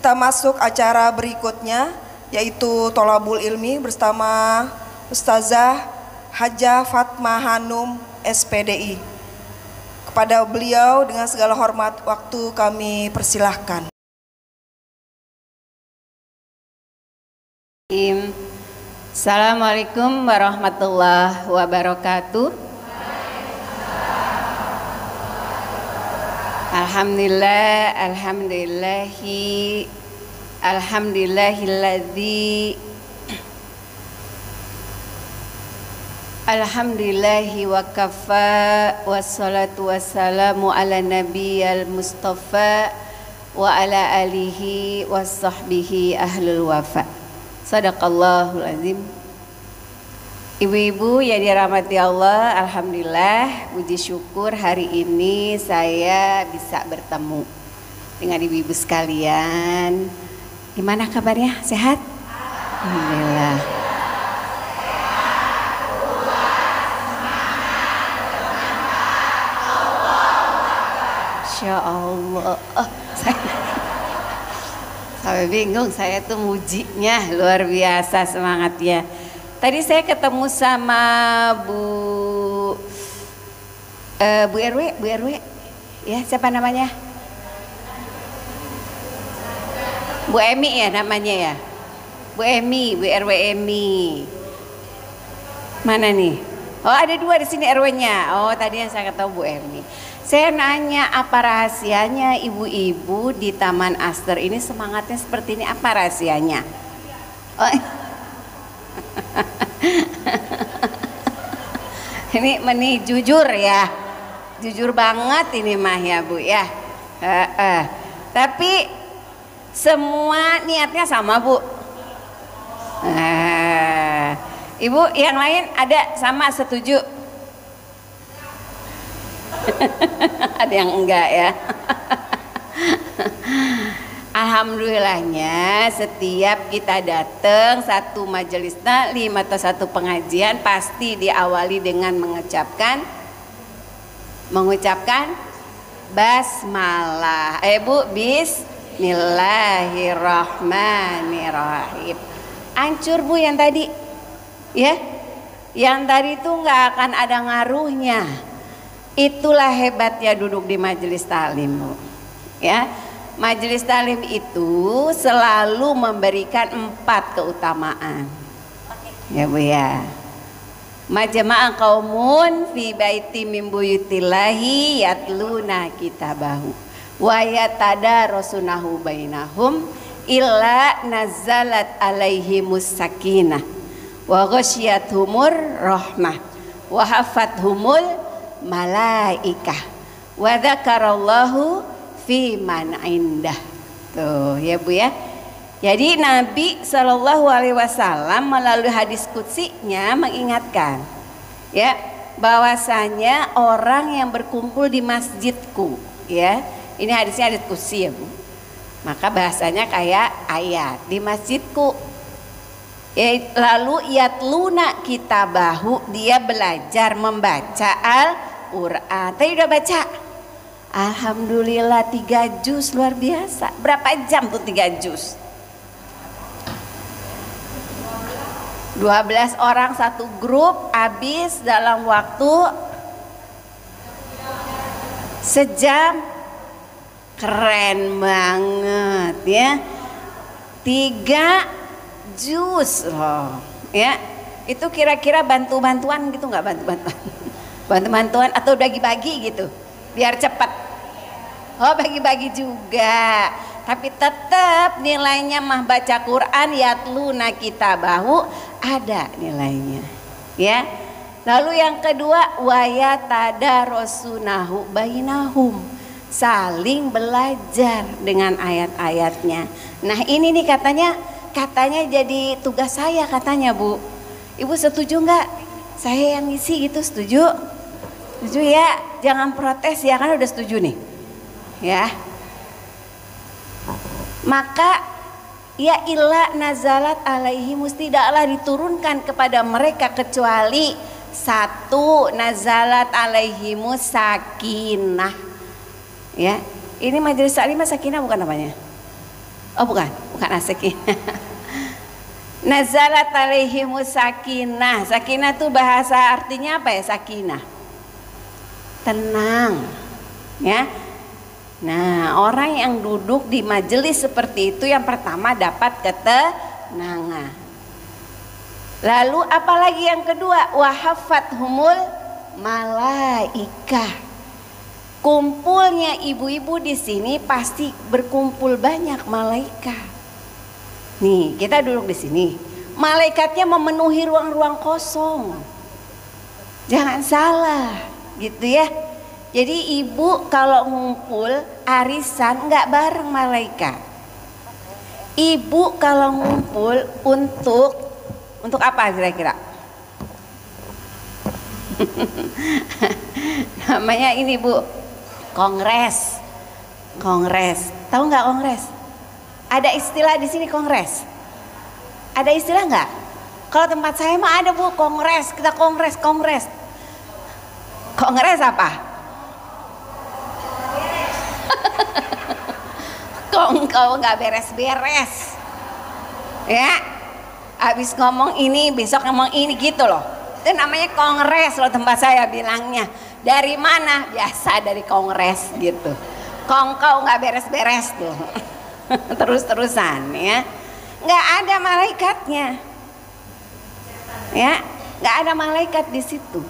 Kita masuk acara berikutnya, yaitu Tholabul Ilmi bersama Ustazah Hajah Fatma Hanum SPDI. Kepada beliau dengan segala hormat waktu kami persilahkan. Assalamualaikum warahmatullahi wabarakatuh. Alhamdulillah, alhamdulillahi wa kafa, wassalatu wassalamu ala nabiyal mustafa wa ala alihi wa sahbihi ahlul wafa. Sadaqallahul azim. Ibu-ibu yang dirahmati Allah, alhamdulillah, puji syukur hari ini saya bisa bertemu dengan ibu-ibu sekalian. Gimana kabarnya? Sehat? Alhamdulillah. Masya Allah. Sampai bingung saya tuh mujinya, luar biasa semangatnya. Tadi saya ketemu sama Bu RW, ya siapa namanya? Bu Emi ya namanya ya? Bu Emi, Bu RW Emi. Mana nih? Oh ada dua di sini RW-nya. Oh tadi yang saya ketemu Bu Emi. Saya nanya apa rahasianya ibu-ibu di Taman Aster ini semangatnya seperti ini, apa rahasianya? Oh. Ini jujur ya, jujur banget ini mah ya Bu ya. Tapi semua niatnya sama Bu. Ibu yang lain ada sama setuju? Ada yang enggak ya. Alhamdulillahnya setiap kita datang satu majelis taklim atau satu pengajian pasti diawali dengan mengucapkan basmalah. Bu, bismillahirrahmanirrahim. Ancur Bu yang tadi ya, yang tadi itu nggak akan ada ngaruhnya. Itulah hebatnya duduk di majelis taklim Bu ya. Majelis taklim itu selalu memberikan 4 keutamaan. Ya Bu ya. Majma'a qaumun fi baiti min buyutillahi yatluna kitabahu wa yatadarasunahu bainahum illa nazalat alaihimus sakinah wa ghasyiyatuhumur rahmah wa hafathumul malaikah wa dzakarallahu fi man indah. Tuh ya Bu ya. Jadi Nabi Shallallahu Alaihi Wasallam melalui hadis qudsinya mengingatkan ya bahwasanya orang yang berkumpul di masjidku ya, ini hadisnya hadis qudsi ya Bu, maka bahasanya kayak ayat di masjidku ya, lalu yatluna kitabahu, dia belajar membaca Al-Quran. Tadi udah baca alhamdulillah 3 juz, luar biasa. Berapa jam tuh 3 juz? 12 orang satu grup, habis dalam waktu sejam. Keren banget ya. 3 juz loh ya. Itu kira-kira bantu-bantuan gitu nggak? Bantu-bantuan atau bagi-bagi gitu biar cepat? Oh bagi-bagi juga, tapi tetap nilainya mah baca Quran yatluna kitabahu ada nilainya ya. Lalu yang kedua wayatadarasunahu bainahum, saling belajar dengan ayat-ayatnya. Nah ini nih katanya jadi tugas saya katanya Bu. Ibu setuju nggak? Saya yang ngisi gitu, setuju? Setuju ya, jangan protes ya, kan udah setuju nih ya. Maka ya illa nazalat alaihimus, tidaklah diturunkan kepada mereka kecuali 1 nazalat alaihimus sakinah ya. Ini majelis taklim sakinah bukan namanya? Oh bukan, bukan as-sakinah. Nazalat alaihimus sakinah. Sakinah tuh bahasa artinya apa ya? Sakinah, tenang, ya. Nah, orang yang duduk di majelis seperti itu yang pertama dapat ketenangan. Lalu apalagi yang kedua? Wahafathumul malaikah. Kumpulnya ibu-ibu di sini pasti berkumpul banyak malaikat. Nih, kita duduk di sini. Malaikatnya memenuhi ruang-ruang kosong. Jangan salah, gitu ya. Jadi ibu kalau ngumpul arisan nggak bareng malaikat. Ibu kalau ngumpul untuk apa kira-kira? Namanya ini Bu, kongres. Kongres. Tahu nggak kongres? Ada istilah di sini kongres. Ada istilah nggak? Kalau tempat saya mah ada Bu, kongres. Kita kongres. Kongres apa? Kau nggak beres-beres, ya. Habis ngomong ini, besok ngomong ini gitu loh. Itu namanya kongres loh tempat saya bilangnya. Dari mana? Biasa dari kongres gitu. Kau nggak beres-beres tuh. Terus-terusan ya. Nggak ada malaikatnya. Ya, nggak ada malaikat di situ.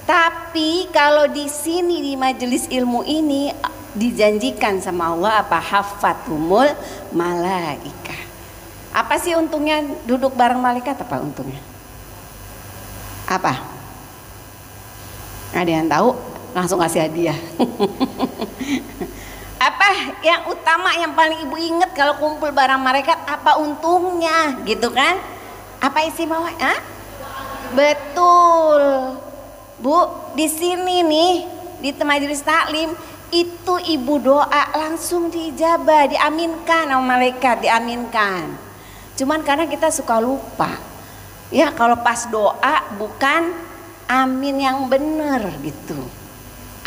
Tapi kalau di sini di majelis ilmu ini dijanjikan sama Allah apa? Hafathumul malaikah. Apa sih untungnya duduk bareng malaikat? Apa untungnya? Apa? Ada yang tahu? Langsung kasih hadiah. Apa yang utama yang paling ibu inget kalau kumpul bareng malaikat? Apa untungnya? Gitu kan? Apa istimewa? Betul, Bu. Di sini nih di majelis taklim itu ibu doa langsung diijabah, diaminkan sama malaikat, diaminkan. Cuman karena kita suka lupa, ya kalau pas doa bukan amin yang bener gitu.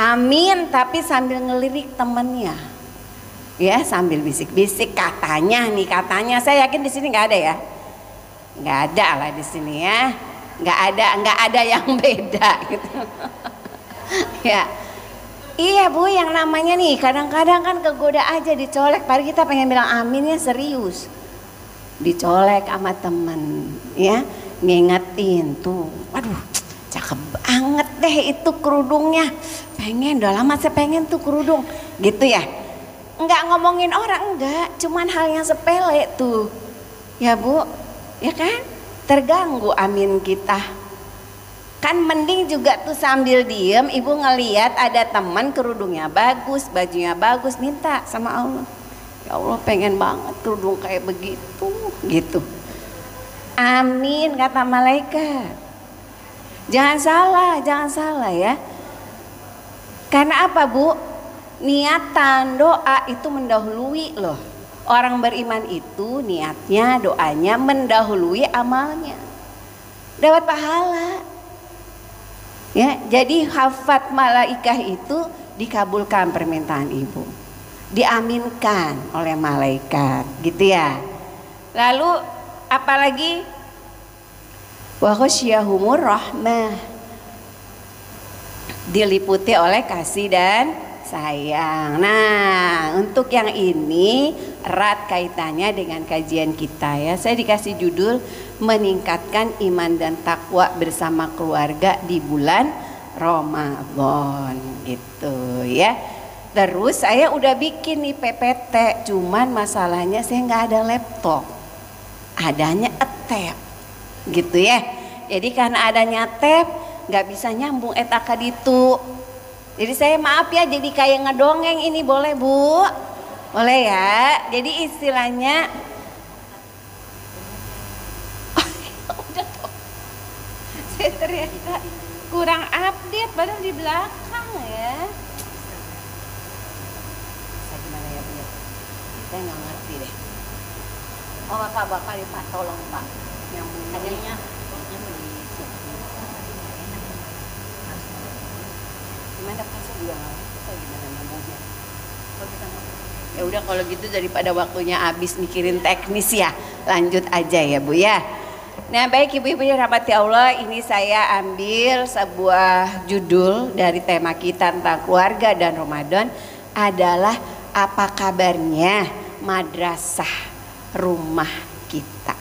Amin tapi sambil ngelirik temennya, ya sambil bisik-bisik katanya nih katanya. Saya yakin di sini nggak ada ya, nggak ada lah di sini ya, nggak ada yang beda gitu. Ya. Iya Bu, yang namanya nih kadang-kadang kan kegoda aja dicolek. Padahal kita pengen bilang aminnya serius. Dicolek sama temen, ya ngingetin tuh. Waduh, cakep banget deh itu kerudungnya. Pengen, udah lama saya pengen tuh kerudung, gitu ya. Enggak ngomongin orang, enggak. Cuman hal yang sepele tuh, ya Bu, ya kan? Terganggu amin kita. Kan mending juga tuh sambil diem ibu ngeliat ada teman kerudungnya bagus, bajunya bagus, minta sama Allah. Ya Allah pengen banget kerudung kayak begitu, gitu. Amin kata malaikat. Jangan salah ya. Karena apa Bu? Niatan doa itu mendahului loh. Orang beriman itu niatnya, doanya mendahului amalnya. Dapat pahala. Ya, jadi hafat malaikah itu dikabulkan permintaan ibu, diaminkan oleh malaikat, gitu ya. Lalu apalagi wa ghasyiyahumur rahmah, diliputi oleh kasih dan sayang. Nah, untuk yang ini erat kaitannya dengan kajian kita ya. Saya dikasih judul meningkatkan iman dan takwa bersama keluarga di bulan Ramadan gitu ya. Terus saya udah bikin nih PPT, cuman masalahnya saya nggak ada laptop, adanya tab gitu ya. Jadi karena adanya tab nggak bisa nyambung etaka ditu. Jadi saya maaf ya, jadi kayak ngedongeng ini, boleh Bu? Boleh ya. Jadi istilahnya saya ternyata kurang update padahal di belakang ya. Saya gimana ya Bu? Saya nggak ngerti deh. Oh bapak ya Pak, tolong Pak. Nyambung adanya gimana pasal juga atau gimana namanya? Kalau kita Ya udah kalau gitu daripada waktunya habis mikirin teknis ya, lanjut aja ya Bu ya. Nah baik ibu-ibu yang rahmati Allah, ini saya ambil sebuah judul dari tema kita tentang keluarga dan Ramadan adalah apa kabarnya madrasah rumah kita,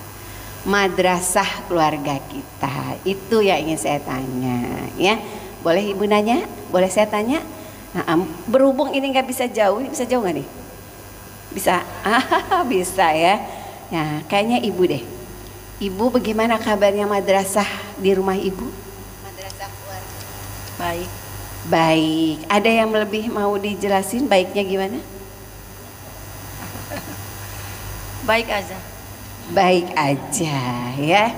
madrasah keluarga kita. Itu yang ingin saya tanya ya. Boleh ibu nanya? Boleh saya tanya? Nah, berhubung ini nggak bisa jauh nggak nih? Bisa, bisa ya. Nah, kayaknya ibu deh. Ibu bagaimana kabarnya madrasah di rumah ibu? Madrasah keluarga. Baik. Baik. Ada yang lebih mau dijelasin baiknya gimana? Baik aja. Baik aja ya.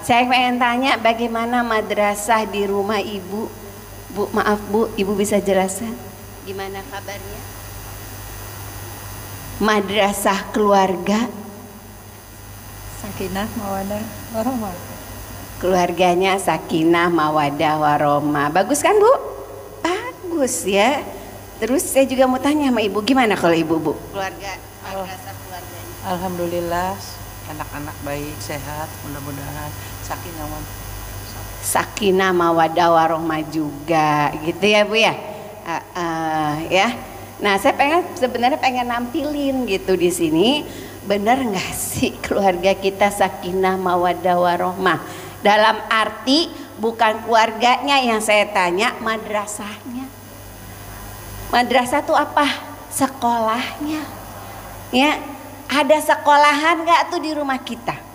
Saya pengen tanya bagaimana madrasah di rumah ibu? Bu, maaf Bu, ibu bisa jelaskan gimana kabarnya? Madrasah keluarga, Sakinah, mawadah, warahmah. keluarganya sakinah, mawadah, warahmah. Bagus kan Bu? Bagus ya. Terus saya juga mau tanya sama ibu, gimana kalau ibu Bu? Keluarga, madrasah keluarganya. Alhamdulillah anak-anak baik, sehat, mudah-mudahan sakinah, mawadah, warahmah juga, gitu ya Bu ya. Ya. Nah, saya sebenarnya pengen nampilin gitu di sini, bener nggak sih keluarga kita sakinah, mawaddah, warahmah? Dalam arti bukan keluarganya yang saya tanya, madrasahnya. Madrasah tuh apa? Sekolahnya. Ya, ada sekolahan nggak tuh di rumah kita?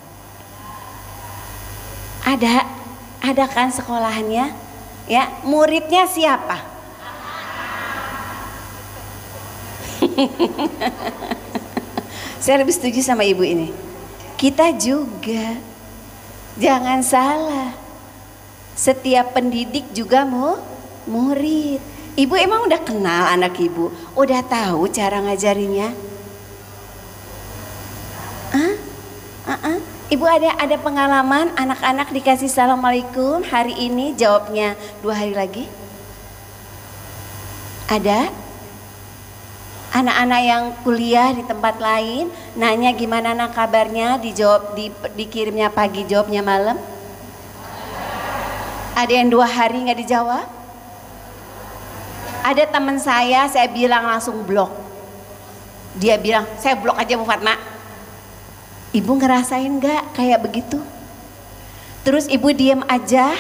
Ada kan sekolahannya? Ya, muridnya siapa? Saya lebih setuju sama ibu ini. Kita juga jangan salah, setiap pendidik juga murid. Ibu emang udah kenal anak ibu, udah tahu cara ngajarinya? Ibu ada pengalaman anak-anak dikasih assalamualaikum hari ini jawabnya 2 hari lagi? Ada? Anak-anak yang kuliah di tempat lain nanya gimana nak kabarnya, dijawab dikirimnya pagi, jawabnya malam. Ada yang 2 hari nggak dijawab. Ada teman saya bilang langsung blok. Dia bilang saya blok aja Bu Fatma. Ibu ngerasain nggak kayak begitu? Terus ibu diem aja,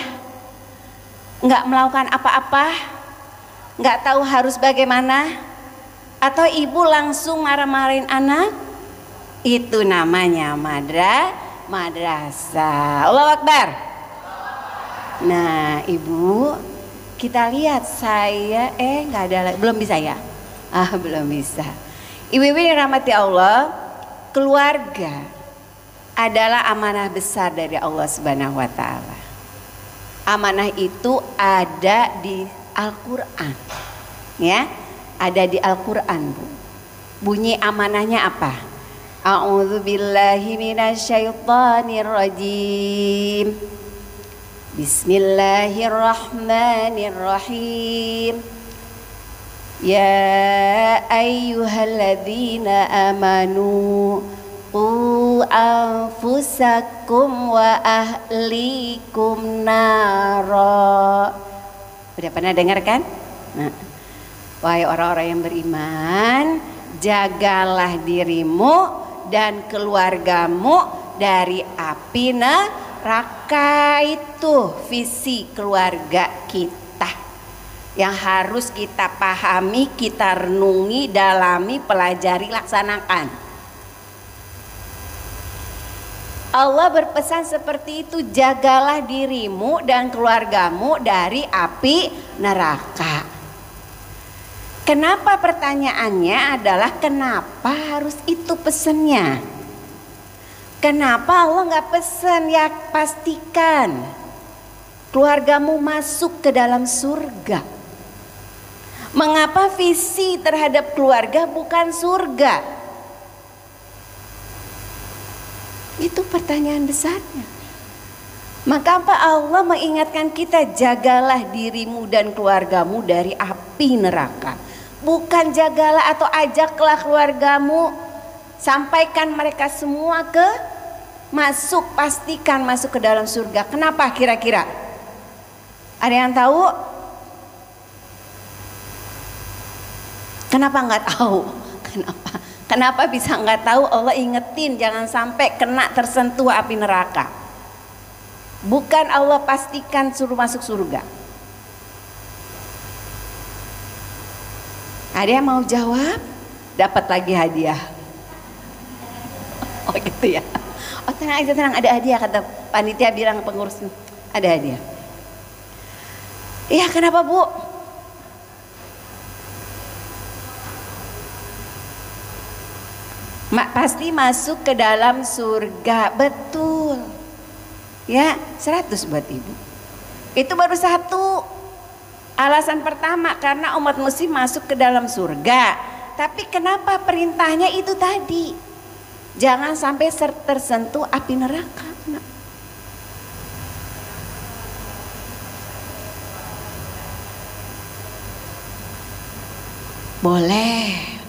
nggak melakukan apa-apa, nggak tahu harus bagaimana? Atau ibu langsung marah-marahin anak? Itu namanya madrasah. Allahu Akbar. Nah ibu, kita lihat saya nggak ada, belum bisa ya? Belum bisa. Ibu-ibu yang rahmati Allah, keluarga adalah amanah besar dari Allah Subhanahu wa taala. Amanah itu ada di Al-Qur'an. Ya. Ada di Al-Quran Bu. Bunyi amanahnya apa? A'udzubillahi minasyaitonirrajim. Bismillahirrahmanirrahim. Ya ayyuhalladzina amanu qu anfusakum wa ahlikum nara. Udah pernah dengar kan? Nah, wahai orang-orang yang beriman, jagalah dirimu dan keluargamu dari api neraka. Itu visi keluarga kita yang harus kita pahami, kita renungi, dalami, pelajari, laksanakan. Allah berpesan seperti itu, jagalah dirimu dan keluargamu dari api neraka. Kenapa pertanyaannya adalah kenapa harus itu pesennya? Kenapa Allah nggak pesen ya pastikan keluargamu masuk ke dalam surga? Mengapa visi terhadap keluarga bukan surga? Itu pertanyaan besarnya. Maka apa Allah mengingatkan kita, jagalah dirimu dan keluargamu dari api neraka. Bukan jagalah atau ajaklah keluargamu, sampaikan mereka semua pastikan masuk ke dalam surga. Kenapa kira-kira? Ada yang tahu? Kenapa nggak tahu? Kenapa bisa nggak tahu? Allah ingetin jangan sampai kena tersentuh api neraka. Bukan Allah pastikan suruh masuk surga. Ada yang mau jawab? Dapat lagi hadiah. Oh gitu ya. Oh tenang aja, tenang, ada hadiah, kata panitia bilang pengurus, ada hadiah. Iya, kenapa Bu? Pasti masuk ke dalam surga, betul. Ya, 100 buat Ibu. Itu baru satu. Alasan pertama karena umat muslim masuk ke dalam surga. Tapi kenapa perintahnya itu tadi? Jangan sampai tersentuh api neraka. Boleh,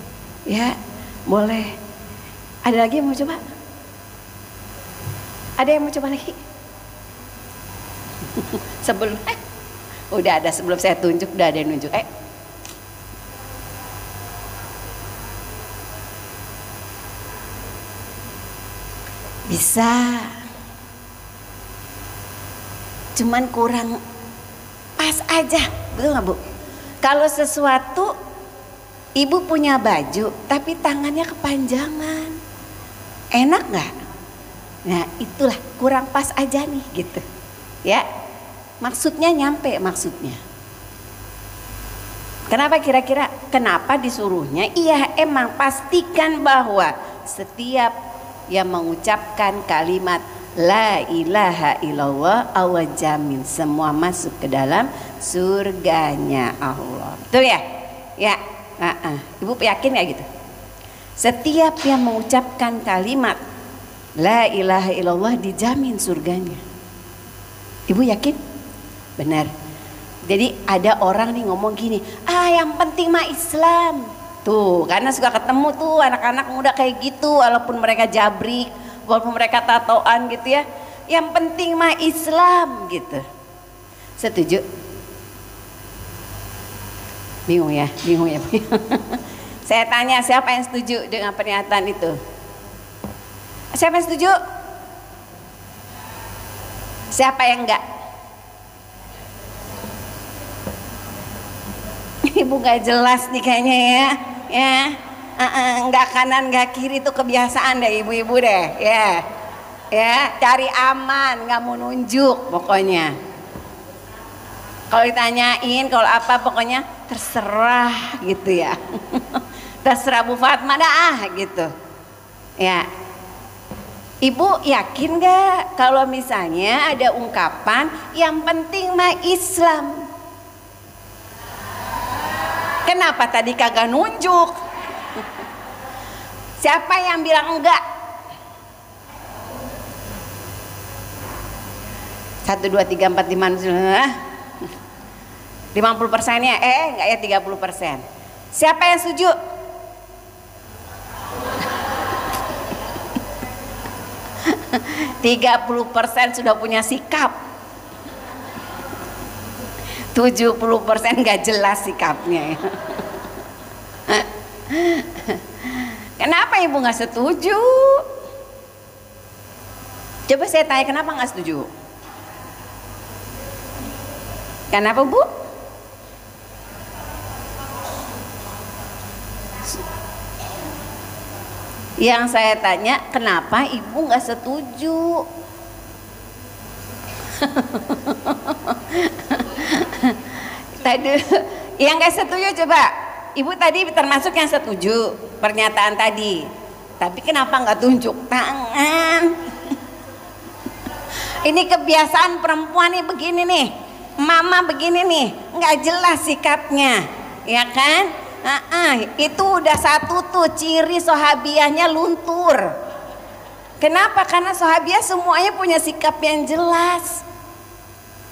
ya, boleh. Ada lagi yang mau coba? Ada yang mau coba lagi? Sebelum udah ada, sebelum saya tunjuk udah ada yang nunjuk. Bisa, cuman kurang pas aja, betul nggak Bu? Kalau sesuatu Ibu punya baju tapi tangannya kepanjangan, enak nggak? Nah itulah kurang pas aja nih gitu, ya. Maksudnya nyampe maksudnya. Kenapa kira-kira? Kenapa disuruhnya? Iya, emang pastikan bahwa setiap yang mengucapkan kalimat la ilaha illallah, Allah jamin semua masuk ke dalam surganya Allah. Betul ya? Ya. Ibu yakin ya gitu? Setiap yang mengucapkan kalimat la ilaha illallah dijamin surganya. Ibu yakin? Benar. Jadi ada orang nih ngomong gini, yang penting mah Islam. Tuh, karena suka ketemu tuh anak-anak muda kayak gitu, walaupun mereka jabrik, walaupun mereka tatoan gitu ya. Yang penting mah Islam gitu. Setuju? Bingung ya. Saya tanya, siapa yang setuju dengan pernyataan itu? Siapa yang setuju? Siapa yang enggak? Ibu nggak jelas nih kayaknya ya. Nggak kanan nggak kiri itu kebiasaan deh ibu-ibu deh, ya cari aman, nggak mau nunjuk pokoknya. Kalau ditanyain kalau apa pokoknya terserah gitu ya. Terserah Bu Fatma dah gitu ya. Ibu yakin nggak kalau misalnya ada ungkapan yang penting mah Islam? Kenapa tadi kagak nunjuk? Siapa yang bilang enggak? 1, 2, 3, 4, 5, 50%-nya enggak ya 30%. Siapa yang setuju? %30 sudah punya sikap. 70% nggak jelas sikapnya. Kenapa ibu nggak setuju? Coba saya tanya, kenapa nggak setuju? Kenapa Bu? Yang saya tanya, kenapa ibu nggak setuju? Tadi yang nggak setuju coba, ibu tadi termasuk yang setuju pernyataan tadi, tapi kenapa nggak tunjuk tangan? Ini kebiasaan perempuan nih begini nih, mama begini nih, nggak jelas sikapnya, ya kan? Itu udah satu tuh ciri sahabiahnya luntur. Kenapa? Karena sahabiah semuanya punya sikap yang jelas,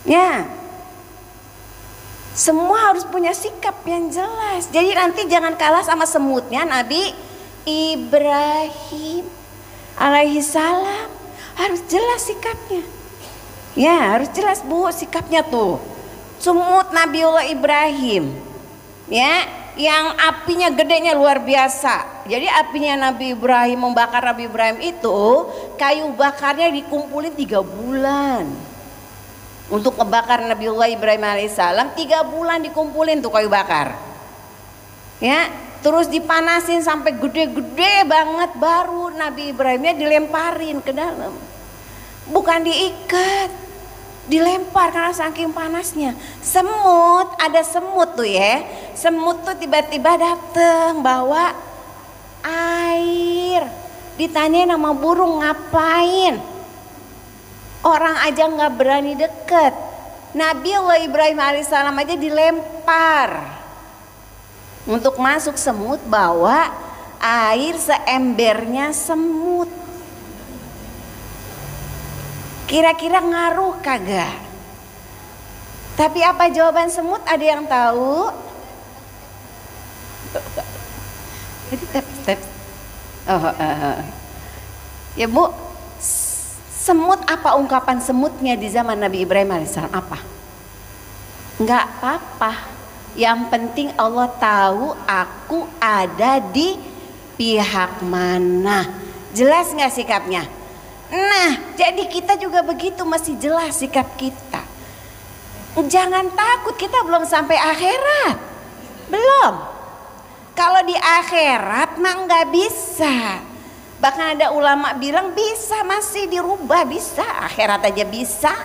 ya. Semua harus punya sikap yang jelas. Jadi nanti jangan kalah sama semutnya Nabi Ibrahim alaihi salam. Harus jelas sikapnya. Ya, harus jelas Bu sikapnya tuh. Semut Nabiullah Ibrahim. Ya, yang apinya gedenya luar biasa. Jadi apinya Nabi Ibrahim membakar Nabi Ibrahim itu, kayu bakarnya dikumpulin 3 bulan. Untuk ngebakar Nabiullah Ibrahim alaihissalam 3 bulan dikumpulin tuh kayu bakar. Ya, terus dipanasin sampai gede-gede banget, baru Nabi Ibrahimnya dilemparin ke dalam. Bukan diikat, dilempar karena saking panasnya. Semut, ada semut tuh ya. Semut tuh tiba-tiba dateng bawa air. Ditanyain sama burung, ngapain? Orang aja nggak berani deket. Nabiullah Ibrahim alaihissalam aja dilempar. Untuk masuk semut bawa air seembernya semut. Kira-kira ngaruh kagak? Tapi apa jawaban semut? Ada yang tahu? Ya Bu, semut apa ungkapan semutnya di zaman Nabi Ibrahim alaihissalam apa? Enggak apa-apa. Yang penting Allah tahu aku ada di pihak mana. Jelas nggak sikapnya? Nah, jadi kita juga begitu, masih jelas sikap kita. Jangan takut, kita belum sampai akhirat. Belum. Kalau di akhirat mah nggak bisa. Bahkan ada ulama bilang bisa, masih dirubah, bisa. Akhirat aja bisa.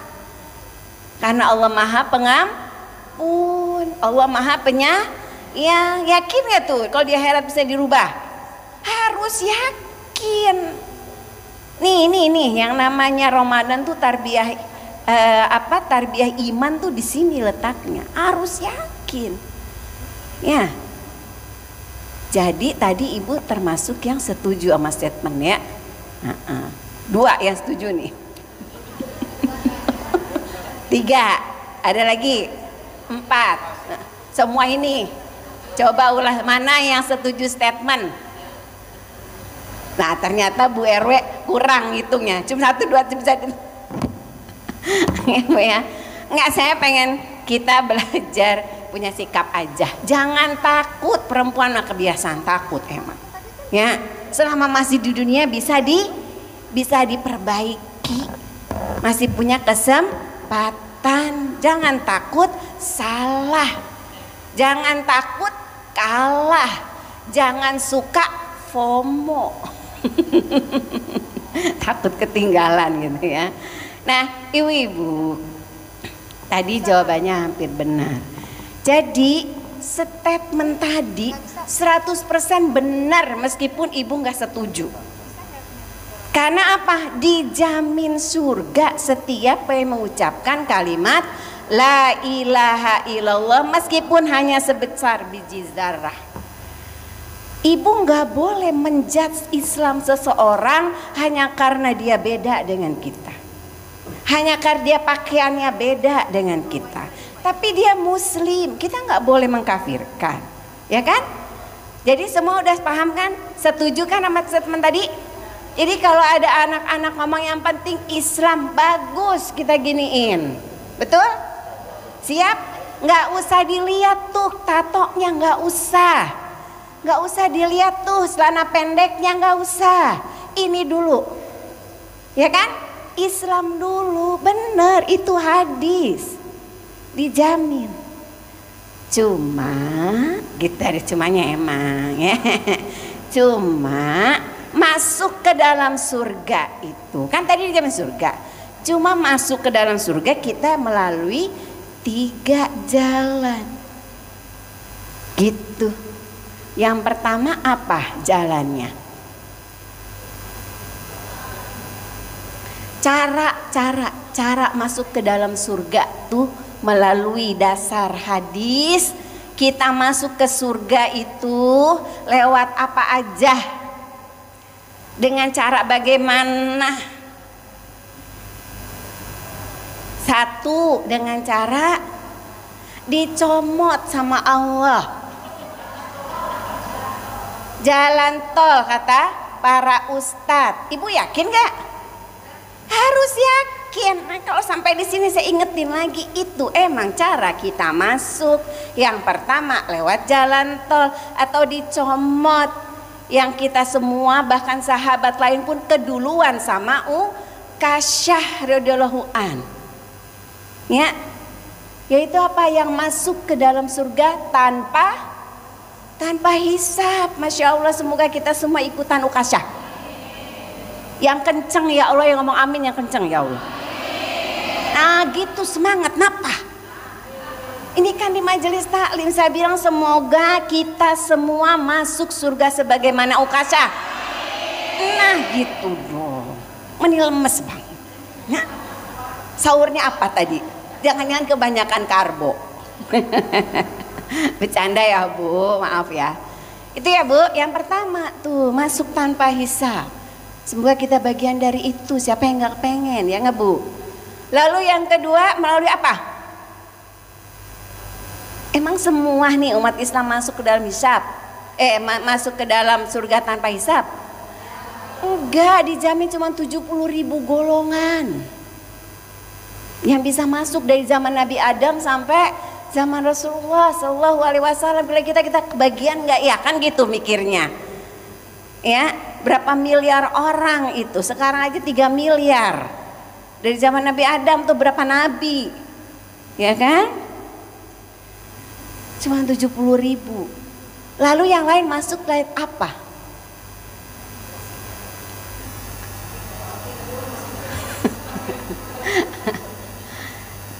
Karena Allah Maha Pengampun, Allah Maha Ya, yakin gak tuh kalau di akhirat bisa dirubah? Harus yakin. Nih yang namanya Ramadan tuh tarbiyah tarbiyah iman tuh di sini letaknya. Harus yakin. Ya. Jadi tadi Ibu termasuk yang setuju sama statement ya. 2 yang setuju nih. 3, ada lagi 4. Semua ini coba ulah mana yang setuju statement. Nah ternyata Bu RW kurang hitungnya, cuma 1, 2 bisa. Ya, nggak, saya pengen kita belajar punya sikap aja. Jangan takut, perempuan mah kebiasaan takut emang. Ya, selama masih di dunia bisa diperbaiki, masih punya kesempatan. Jangan takut salah, jangan takut kalah, jangan suka FOMO. Takut ketinggalan gitu ya. Nah ibu-ibu, tadi jawabannya hampir benar. Jadi statement tadi 100% benar meskipun ibu nggak setuju. Karena apa? Dijamin surga setiap yang mengucapkan kalimat La ilaha illallah meskipun hanya sebesar biji zarah. Ibu nggak boleh menjudge Islam seseorang hanya karena dia beda dengan kita, hanya karena dia pakaiannya beda dengan kita. Tapi dia Muslim, kita nggak boleh mengkafirkan, ya kan? Jadi semua udah paham kan? Setuju kan sama statement tadi? Jadi kalau ada anak-anak ngomong yang penting Islam, bagus kita giniin, betul? Siap? Nggak usah dilihat tuh tatonya, nggak usah. Nggak usah dilihat tuh celana pendeknya, nggak usah. Ini dulu, ya kan? Islam dulu, bener itu hadis, dijamin. Cuma, gitu ada cumanya emang ya. Cuma masuk ke dalam surga itu, kan tadi dijamin surga. Cuma masuk ke dalam surga kita melalui 3 jalan, gitu. Yang pertama apa jalannya? Cara masuk ke dalam surga tuh melalui dasar hadis. Kita masuk ke surga itu lewat apa aja? Dengan cara bagaimana? 1, dengan cara dicomot sama Allah. Jalan tol kata para ustadz. Ibu yakin gak? Harus yakin. Nah, kalau sampai di sini saya ingetin lagi, itu emang cara kita masuk. Yang pertama lewat jalan tol atau dicomot. Yang kita semua bahkan sahabat lain pun keduluan sama Kasyah radhiyallahu an. Ya, yaitu apa? Yang masuk ke dalam surga tanpa hisab. Masya Allah, semoga kita semua ikutan Ukasyah. Yang kenceng ya Allah, yang ngomong amin yang kenceng ya Allah. Nah gitu, semangat napa? Ini kan di majelis taklim saya bilang semoga kita semua masuk surga sebagaimana Ukasyah. Nah gitu dong. Menilemes bang. Nah, sahurnya apa tadi? Jangan-jangan kebanyakan karbo. Bercanda ya Bu, maaf ya. Itu ya Bu, yang pertama tuh masuk tanpa hisab. Semoga kita bagian dari itu. Siapa yang gak pengen ya nggak Bu? Lalu yang kedua melalui apa? Emang semua nih umat Islam masuk ke dalam hisab? Masuk ke dalam surga tanpa hisab? Enggak, dijamin cuma 70.000 golongan yang bisa masuk dari zaman Nabi Adam sampai zaman Rasulullah Shallallahu Alaihi Wasallam. Bila kita kebagian nggak ya kan gitu mikirnya. Ya, berapa miliar orang itu? Sekarang aja 3 miliar. Dari zaman Nabi Adam tuh berapa nabi? Ya kan? Cuma 70.000. Lalu yang lain masuk lewat apa?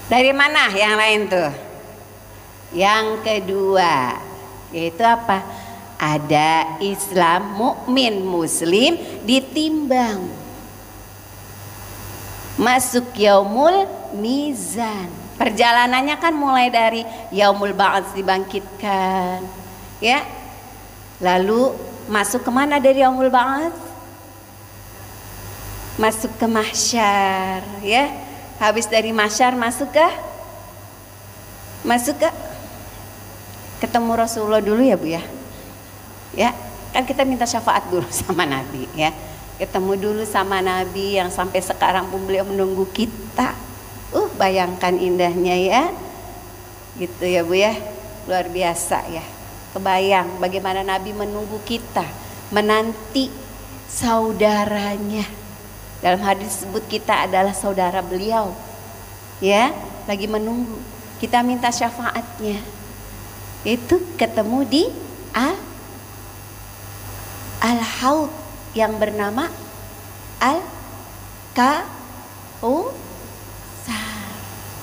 Dari mana yang lain tuh? Yang kedua yaitu apa? Ada Islam, mukmin, muslim ditimbang. Masuk yaumul mizan. Perjalanannya kan mulai dari yaumul ba'ats dibangkitkan, ya. Lalu masuk kemana dari yaumul ba'ats? Masuk ke mahsyar, ya. Habis dari mahsyar masuk ke ketemu Rasulullah dulu ya Bu ya. Ya, kan kita minta syafaat dulu sama Nabi ya. Ketemu dulu sama Nabi yang sampai sekarang pun beliau menunggu kita. Bayangkan indahnya ya. Gitu ya Bu ya. Luar biasa ya. Kebayang bagaimana Nabi menunggu kita, menanti saudaranya. Dalam hadis disebut kita adalah saudara beliau. Ya, lagi menunggu. Kita minta syafaatnya. Itu ketemu di Al-Haud yang bernama Al-Kautsar.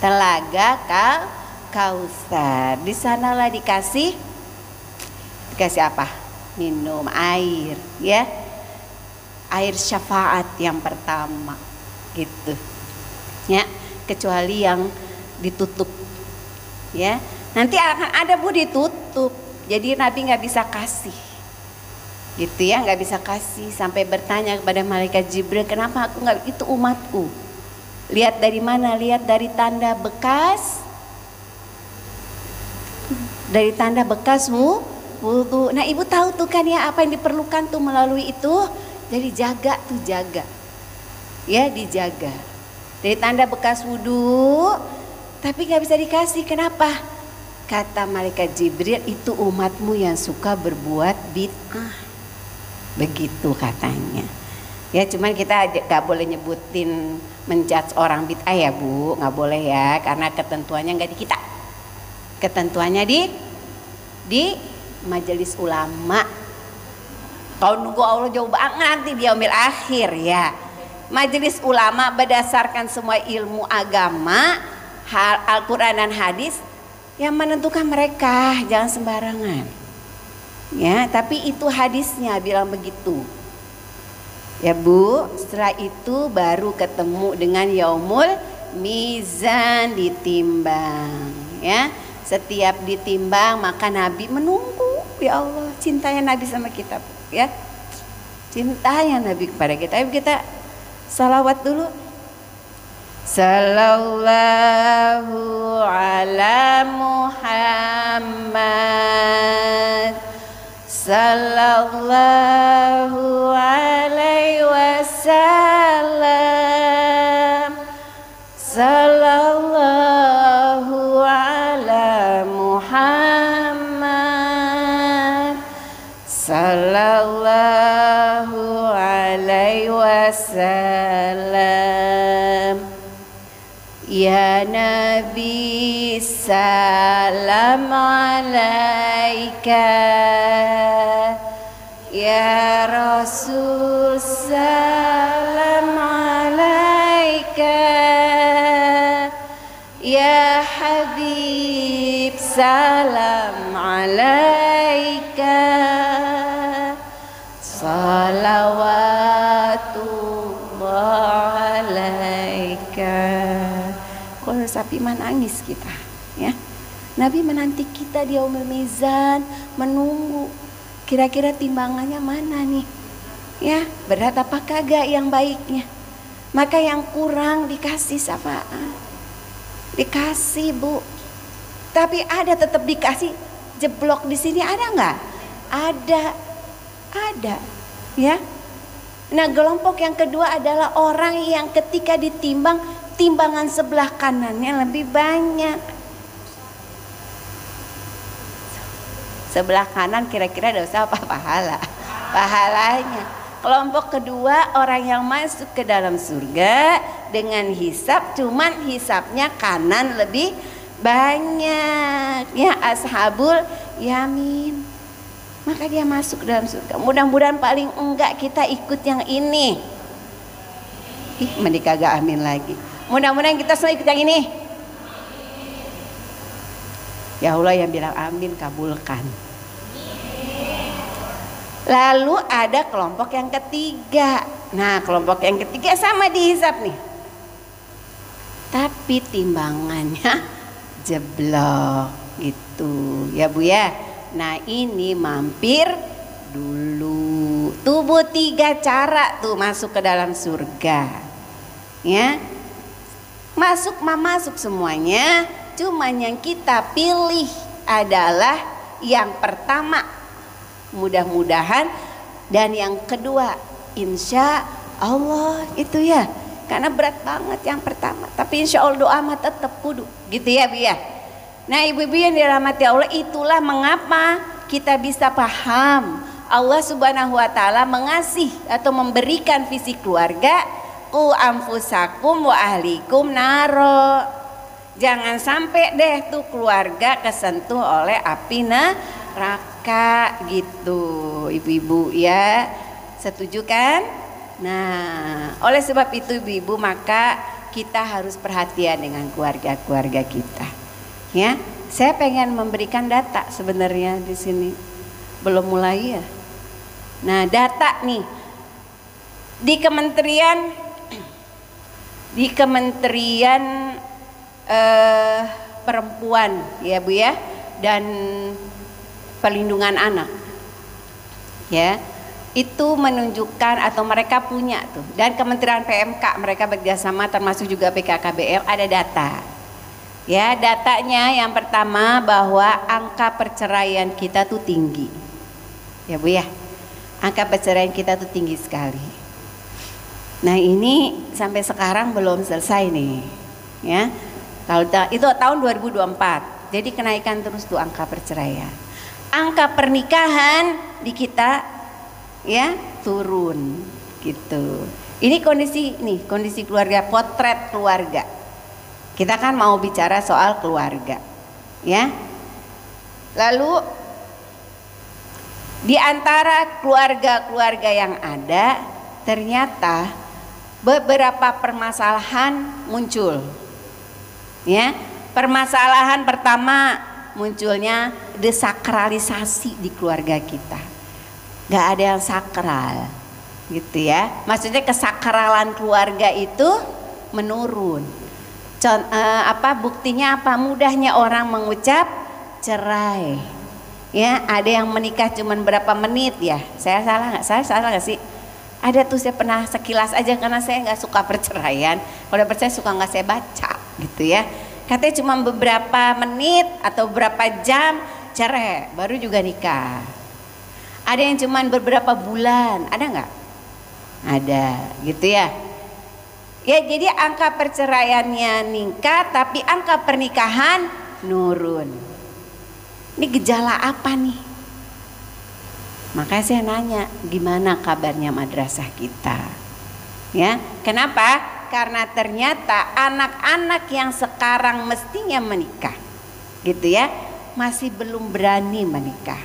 Telaga Kausar. Di sanalah dikasih apa? Minum air, ya. Air syafaat yang pertama gitu ya, kecuali yang ditutup ya, nanti akan ada Bu ditutup, jadi Nabi nggak bisa kasih gitu ya, nggak bisa kasih, sampai bertanya kepada malaikat Jibril, kenapa aku nggak, itu umatku, lihat dari mana, lihat dari tanda bekas wudu. Nah Ibu tahu tuh kan ya apa yang diperlukan tuh melalui itu. Jadi jaga, ya dijaga. Dari tanda bekas wudhu, tapi gak bisa dikasih. Kenapa? Kata malaikat Jibril, itu umatmu yang suka berbuat bid'ah. Begitu katanya. Ya cuman kita gak boleh nyebutin menjudge orang bid'ah ya Bu, gak boleh ya, karena ketentuannya gak di kita. Ketentuannya di majelis ulama. Kalau nunggu Allah jauh banget nanti di yaumil akhir ya. Majelis ulama berdasarkan semua ilmu agama, Al-Quran dan hadis yang menentukan mereka, jangan sembarangan. Ya, tapi itu hadisnya bilang begitu. Ya Bu, setelah itu baru ketemu dengan yaumul mizan, ditimbang. Ya, setiap ditimbang maka Nabi menunggu. Ya Allah, cintanya Nabi sama kita. Ya, cintanya Nabi kepada kita. Ayo kita salawat dulu. Sallallahu ala Muhammad. Sallallahu alaihi wasallam. Sallallahu ala Muhammad. Sallallahu alaihi wasallam. Ya Nabi salam alaika, ya Rasul salam alaika, ya Habib salam alaika, salawatullah alaika. Kalau sapi nangis kita, ya. Nabi menanti kita di yaumul mizan, menunggu kira-kira timbangannya mana nih, ya, berat apa kagak yang baiknya. Maka yang kurang dikasih sapaan, dikasih Bu. Tapi ada tetap dikasih jeblok di sini, ada nggak? Ada, ya. Nah, kelompok yang kedua adalah orang yang ketika ditimbang, timbangan sebelah kanannya lebih banyak. Sebelah kanan kira-kira dosa apa pahala? Pahalanya. Kelompok kedua orang yang masuk ke dalam surga dengan hisab, cuman hisabnya kanan lebih banyak. Ya, ashabul yamin. Maka dia masuk ke dalam surga. Mudah-mudahan paling enggak kita ikut yang ini. Mending kagak amin lagi. Mudah-mudahan kita semua ikut yang ini. Ya Allah yang bilang amin kabulkan. Lalu ada kelompok yang ketiga. Nah, kelompok yang ketiga sama dihisap nih. Tapi timbangannya jeblok gitu. Ya Bu ya. Nah, ini mampir dulu. Tubuh 3 cara tuh masuk ke dalam surga. Ya. Masuk semuanya, cuman yang kita pilih adalah yang pertama mudah-mudahan, dan yang kedua insya Allah itu ya, karena berat banget yang pertama, tapi insya Allah doa mah tetap kudu gitu ya Bu ya. Nah ibu-ibu yang dirahmati Allah, itulah mengapa kita bisa paham Allah Subhanahu wa Ta'ala mengasih atau memberikan visi keluarga. Ku anfusakum wa ahlikum naro. Jangan sampai deh tuh keluarga kesentuh oleh api neraka gitu, ibu-ibu ya. Setuju kan? Nah, oleh sebab itu ibu-ibu, maka kita harus perhatian dengan keluarga-keluarga kita. Ya, saya pengen memberikan data sebenarnya di sini. Belum mulai ya. Nah, data nih di Kementerian Perempuan ya Bu ya, dan Perlindungan Anak ya, itu menunjukkan atau mereka punya tuh, dan Kementerian PMK mereka bekerjasama termasuk juga BKKBN, ada data ya. Datanya yang pertama bahwa angka perceraian kita tuh tinggi ya Bu ya, angka perceraian kita tuh tinggi sekali. Nah ini sampai sekarang belum selesai nih ya. Kalau itu tahun 2024, jadi kenaikan terus tuh angka perceraian. Angka pernikahan di kita ya turun gitu. Ini kondisi keluarga, potret keluarga. Kita kan mau bicara soal keluarga ya. Lalu di antara keluarga-keluarga yang ada, ternyata beberapa permasalahan muncul ya. Permasalahan pertama munculnya desakralisasi di keluarga kita. Gak ada yang sakral gitu ya, maksudnya kesakralan keluarga itu menurun. Buktinya apa? Mudahnya orang mengucap cerai ya. Ada yang menikah cuman berapa menit ya. Saya salah nggak sih? Ada tuh saya pernah sekilas aja karena saya nggak suka perceraian. Kalau udah percaya suka nggak saya baca gitu ya. Katanya cuma beberapa menit atau beberapa jam cerai, baru juga nikah. Ada yang cuma beberapa bulan, ada nggak? Ada, gitu ya. Ya jadi angka perceraiannya meningkat, tapi angka pernikahan nurun. Ini gejala apa nih? Makanya saya nanya, gimana kabarnya madrasah kita? Ya, kenapa? Karena ternyata anak-anak yang sekarang mestinya menikah, gitu ya, masih belum berani menikah.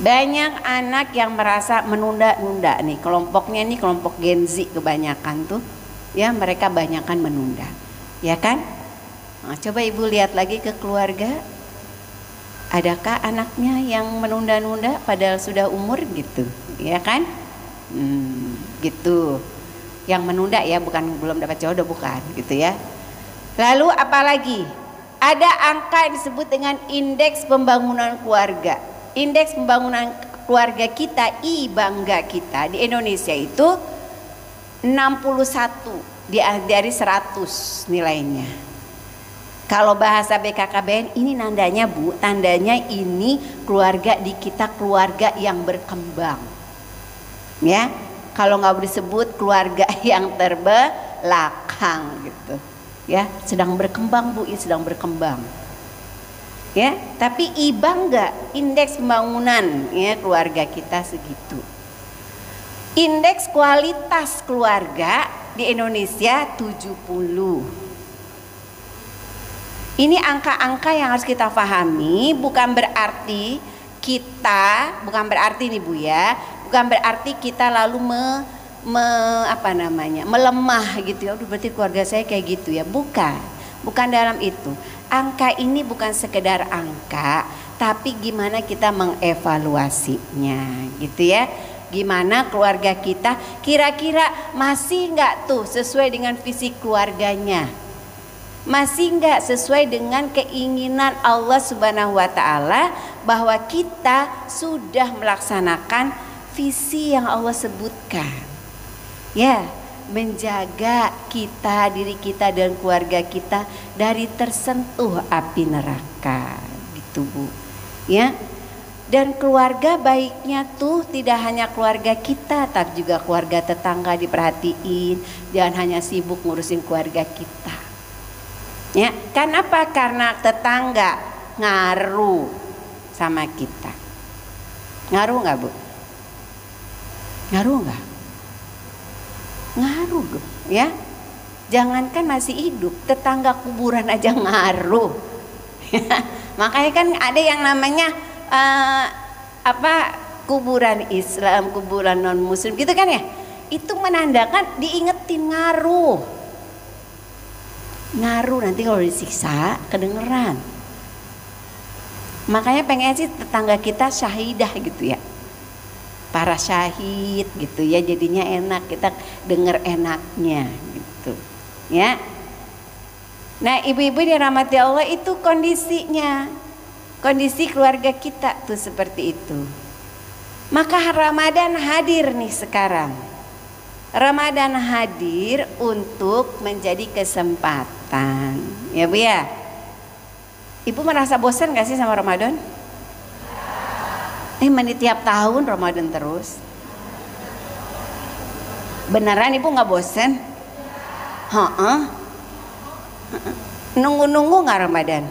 Banyak anak yang merasa menunda-nunda nih, kelompoknya ini kelompok Gen Z kebanyakan tuh, ya mereka banyakan menunda, ya kan? Nah, coba ibu lihat lagi ke keluarga. Adakah anaknya yang menunda-nunda padahal sudah umur gitu, ya kan? Gitu. Yang menunda ya, bukan belum dapat jodoh, bukan gitu ya. Lalu apalagi? Ada angka yang disebut dengan indeks pembangunan keluarga. Indeks pembangunan keluarga kita, bangga kita di Indonesia itu 61 dari 100 nilainya. Kalau bahasa BKKBN ini nandanya Bu, tandanya ini keluarga di kita keluarga yang berkembang. Ya, kalau nggak disebut keluarga yang terbelakang gitu. Ya, sedang berkembang Bu, ini sedang berkembang. Ya, tapi bangga indeks pembangunan ya keluarga kita segitu. Indeks kualitas keluarga di Indonesia 70. Ini angka-angka yang harus kita pahami, bukan berarti nih Bu ya, bukan berarti kita lalu melemah gitu ya. Udah berarti keluarga saya kayak gitu ya, bukan dalam itu. Angka ini bukan sekedar angka, tapi gimana kita mengevaluasinya gitu ya. Gimana keluarga kita kira-kira masih nggak tuh sesuai dengan visi keluarganya, masih nggak sesuai dengan keinginan Allah Subhanahu wa Ta'ala, bahwa kita sudah melaksanakan visi yang Allah sebutkan, ya, menjaga kita, diri kita dan keluarga kita dari tersentuh api neraka, gitu Bu, ya. Dan keluarga baiknya tuh tidak hanya keluarga kita, tapi juga keluarga tetangga diperhatiin, jangan hanya sibuk ngurusin keluarga kita. Ya, kenapa? Karena tetangga ngaruh sama kita. Ngaruh nggak Bu? Ngaruh nggak? Ngaruh ya. Jangankan masih hidup, tetangga kuburan aja ngaruh. Makanya kan ada yang namanya kuburan Islam, kuburan non Muslim gitu kan ya. Itu menandakan diingetin ngaruh nanti kalau disiksa kedengeran. Makanya pengen sih tetangga kita syahidah gitu ya, para syahid gitu ya, jadinya enak, kita denger enaknya gitu ya. Nah ibu-ibu dirahmati Allah, itu kondisinya, kondisi keluarga kita tuh seperti itu. Maka Ramadan hadir nih sekarang. Ramadan hadir untuk menjadi kesempatan, ya Bu ya. Ibu merasa bosan gak sih sama Ramadan? Menit tiap tahun Ramadan terus. Beneran Ibu gak bosan? Nunggu-nunggu gak Ramadan?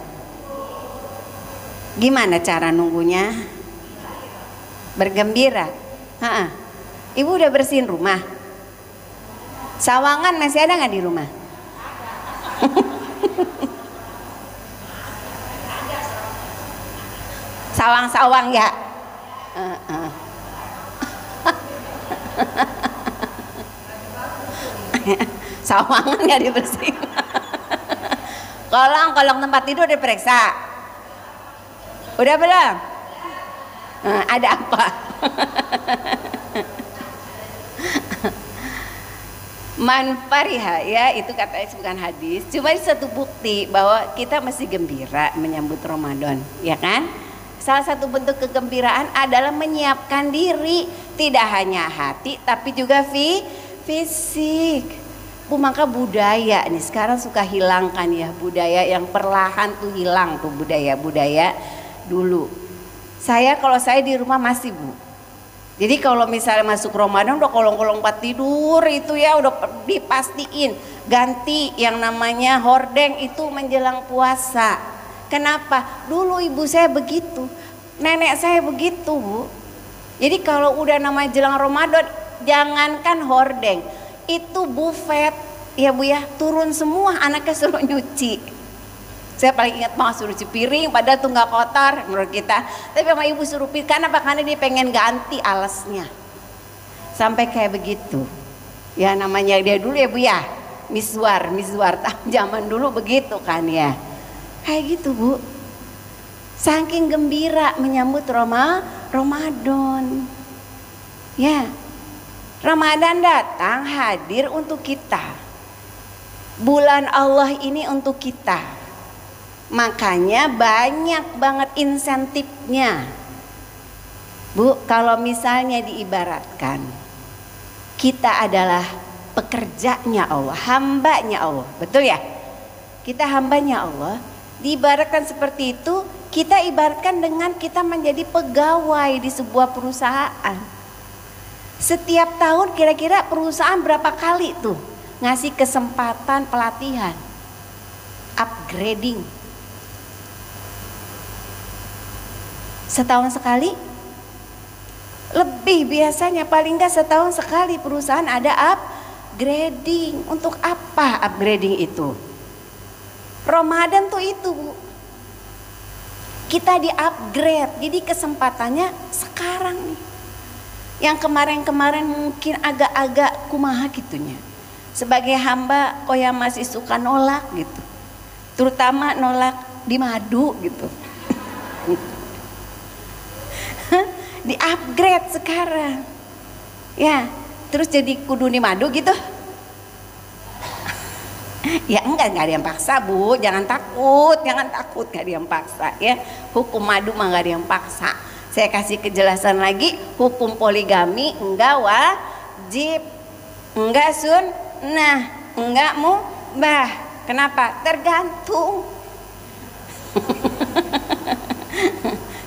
Gimana cara nunggunya? Bergembira. Ibu udah bersihin rumah? Sawangan masih ada nggak di rumah? Sawang-sawang ya. Sawangan nggak dibersihin. Kolong tempat tidur diperiksa. Udah belum? Ada apa? Manfariha ya, itu katanya bukan hadis, cuma satu bukti bahwa kita masih gembira menyambut Ramadan, ya kan? Salah satu bentuk kegembiraan adalah menyiapkan diri, tidak hanya hati tapi juga fisik. Bu, maka budaya nih sekarang suka hilangkan ya, budaya yang perlahan tuh hilang tuh, budaya dulu. Kalau saya di rumah masih, Bu. Jadi kalau misalnya masuk Ramadan udah kolong-kolong tempat tidur itu ya udah dipastiin ganti yang namanya hordeng itu menjelang puasa. Kenapa? Dulu ibu saya begitu, nenek saya begitu, Bu. Jadi kalau udah namanya jelang Ramadan, jangankan hordeng, itu buffet ya Bu ya, turun semua, anaknya suruh nyuci. Saya paling ingat banget suruh cuci piring, padahal tuh nggak kotor menurut kita. Tapi sama ibu suruh piring, karena dia pengen ganti alasnya. Sampai kayak begitu. Ya namanya dia dulu ya Bu ya, miswar zaman dulu begitu kan ya. Kayak gitu Bu. Saking gembira menyambut Ramadan. Ya. Ramadan datang hadir untuk kita. Bulan Allah ini untuk kita. Makanya banyak banget insentifnya. Bu, kalau misalnya diibaratkan kita adalah pekerjanya Allah, hambanya Allah, betul ya? Kita hambanya Allah, diibaratkan seperti itu. Kita ibaratkan dengan kita menjadi pegawai di sebuah perusahaan. Setiap tahun kira-kira perusahaan berapa kali tuh ngasih kesempatan pelatihan, upgrading? Setahun sekali? Lebih biasanya, paling enggak setahun sekali perusahaan ada upgrading. Untuk apa upgrading itu? Ramadan tuh itu Bu, kita di upgrade. Jadi kesempatannya sekarang nih. Yang kemarin-kemarin mungkin agak-agak kumaha gitunya, sebagai hamba kok yang masih suka nolak gitu, terutama nolak di madu gitu. Di upgrade sekarang ya, terus jadi kudu di madu gitu. Ya enggak ada yang paksa Bu, jangan takut gak ada yang paksa ya. Hukum madu mah gak ada yang paksa. Saya kasih kejelasan lagi, hukum poligami enggak wajib, enggak sunnah, enggak mubah. Kenapa? Tergantung.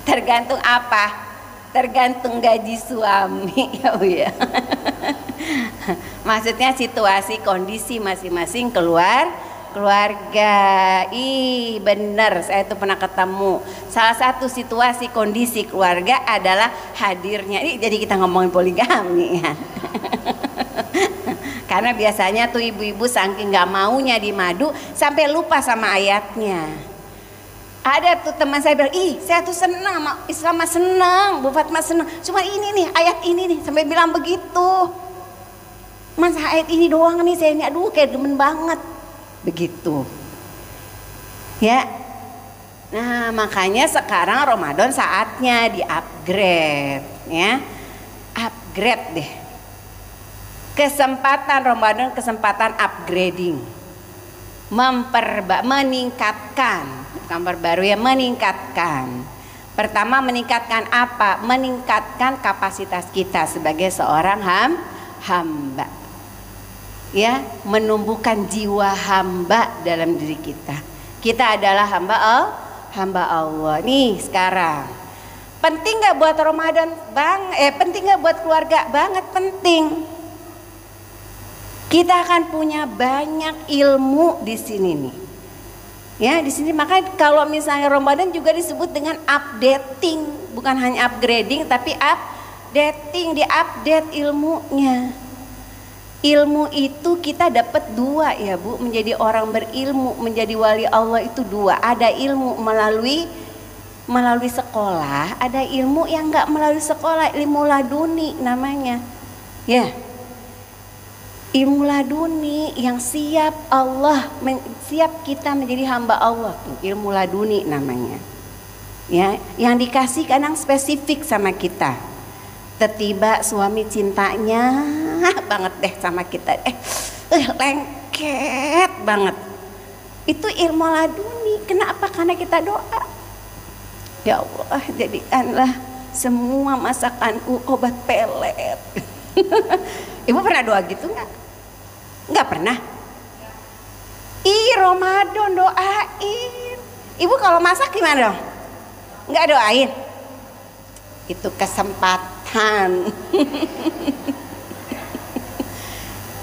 Tergantung apa? Tergantung gaji suami ya Bu ya. Maksudnya situasi kondisi masing-masing keluarga. Ih bener, saya tuh pernah ketemu salah satu situasi kondisi keluarga adalah hadirnya. Ini jadi kita ngomongin poligami ya. Karena biasanya tuh ibu-ibu saking gak maunya di madu sampai lupa sama ayatnya. Ada tuh teman saya bilang, ih saya tuh senang sama senang, Bu Fatma senang. Cuma ini nih, ayat ini nih, sampai bilang begitu. Mas ayat ini doang nih saya ini, aduh kayak demen banget. Begitu. Ya. Nah makanya sekarang Ramadan saatnya di upgrade ya. Upgrade deh. Kesempatan Ramadan, kesempatan upgrading. Meningkatkan. Kabar baru ya, meningkatkan. Pertama meningkatkan apa? Meningkatkan kapasitas kita sebagai seorang hamba. Ya, menumbuhkan jiwa hamba dalam diri kita. Kita adalah hamba Allah. Nih sekarang. Penting nggak buat Ramadan? Penting nggak buat keluarga? Banget penting. Kita akan punya banyak ilmu di sini nih. Ya di sini makanya kalau misalnya Ramadan juga disebut dengan updating, bukan hanya upgrading tapi updating, diupdate ilmunya. Ilmu itu kita dapat dua ya Bu, menjadi orang berilmu, menjadi wali Allah itu dua. Ada ilmu melalui sekolah, ada ilmu yang enggak melalui sekolah, ilmu laduni namanya. Ya. Ilmu laduni yang siap kita menjadi hamba Allah tuh, ilmu laduni namanya. Ya, yang dikasih kadang spesifik sama kita. Tiba suami cintanya banget deh sama kita, lengket banget. Itu ilmu laduni. Kenapa? Karena kita doa. Ya Allah, jadikanlah semua masakanku obat pelet. Ibu pernah doa gitu nggak? Nggak pernah. Ih, Ramadan doain. Ibu kalau masak gimana dong? Nggak doain? Itu kesempatan.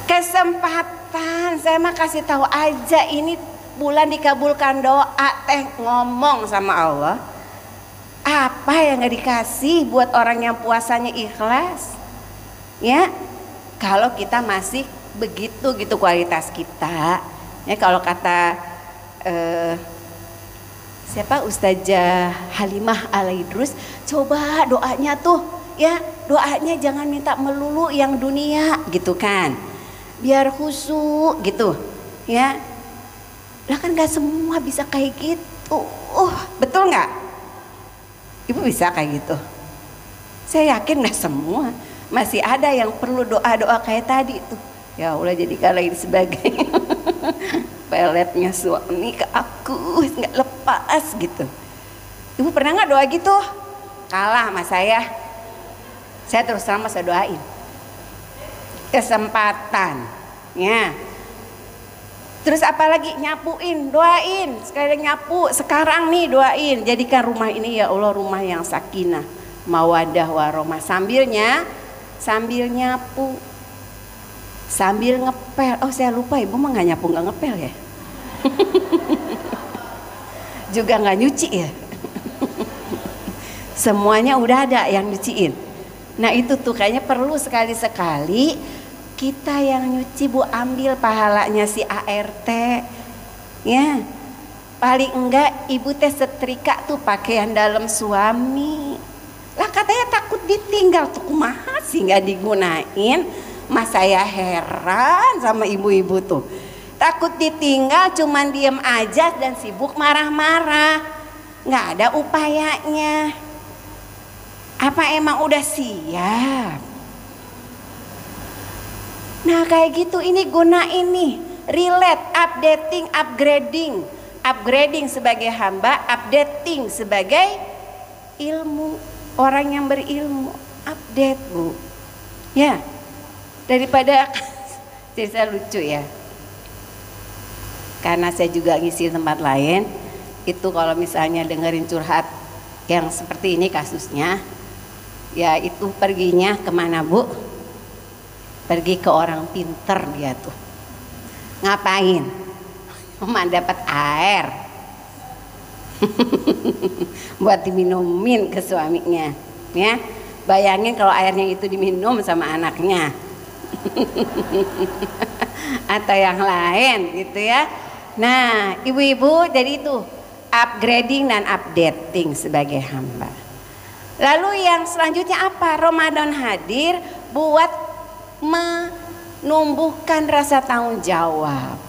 Kesempatan. Saya mah kasih tahu aja, ini bulan dikabulkan doa teh, ngomong sama Allah. Apa yang nggak dikasih buat orang yang puasanya ikhlas? Ya, kalau kita masih begitu gitu kualitas kita. Ya, kalau kata siapa, Ustazah Halimah Al-Idrus, coba doanya tuh ya, doanya jangan minta melulu yang dunia gitu kan, biar khusyuk gitu ya. Lah kan gak semua bisa kayak gitu. Betul nggak? Ibu bisa kayak gitu? Saya yakin gak semua. Masih ada yang perlu doa-doa kayak tadi tuh. Ya Allah, jadikanlah ini sebagai peletnya suami ke aku, nggak lepas gitu. Ibu pernah nggak doa gitu? Kalah sama saya terus terang saya doain. Kesempatan ya. Terus apalagi nyapuin, doain. Sekali nyapu, sekarang nih doain. Jadikan rumah ini ya Allah rumah yang sakinah, mawadah, warahmah. Sambil nyapu, sambil ngepel. Oh saya lupa, ibu mah nggak nyapu nggak ngepel ya. Juga nggak nyuci ya. Semuanya udah ada yang nyuciin. Nah itu tuh kayaknya perlu sekali-sekali kita yang nyuci, Bu, ambil pahalanya si ART ya. Paling enggak ibu teh setrika tuh pakaian dalam suami. Lah katanya takut ditinggal tuh, kumaha sih nggak digunain. Mas saya heran sama ibu-ibu tuh, takut ditinggal cuman diem aja dan sibuk marah-marah, nggak ada upayanya. Apa emang udah siap? Nah kayak gitu, ini gunain nih, relate, updating, upgrading sebagai hamba, updating sebagai ilmu, orang yang berilmu, update, Bu. Ya, daripada jadi saya lucu ya, karena saya juga ngisi tempat lain, itu kalau misalnya dengerin curhat yang seperti ini kasusnya, ya itu perginya kemana, Bu? Pergi ke orang pinter dia tuh. Ngapain? Cuma dapat air. Buat diminumin ke suaminya. Ya, bayangin kalau airnya itu diminum sama anaknya. Atau yang lain gitu ya. Nah, ibu-ibu jadi itu upgrading dan updating sebagai hamba. Lalu yang selanjutnya apa? Ramadan hadir buat menumbuhkan rasa tanggung jawab.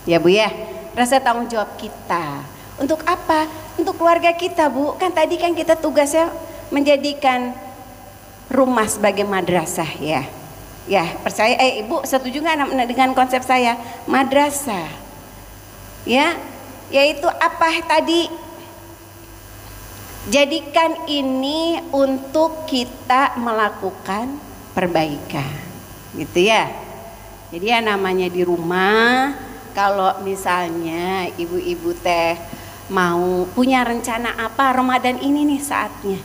Ya Bu ya, rasa tanggung jawab kita. Untuk apa? Untuk keluarga kita, Bu. Kan tadi kan kita tugasnya menjadikan rumah sebagai madrasah ya. Ya, percaya Ibu setuju nggak dengan konsep saya? Madrasah. Ya, yaitu apa tadi? Jadikan ini untuk kita melakukan perbaikan. Gitu ya. Jadi ya namanya di rumah, kalau misalnya ibu-ibu teh mau punya rencana apa, Ramadan ini nih saatnya.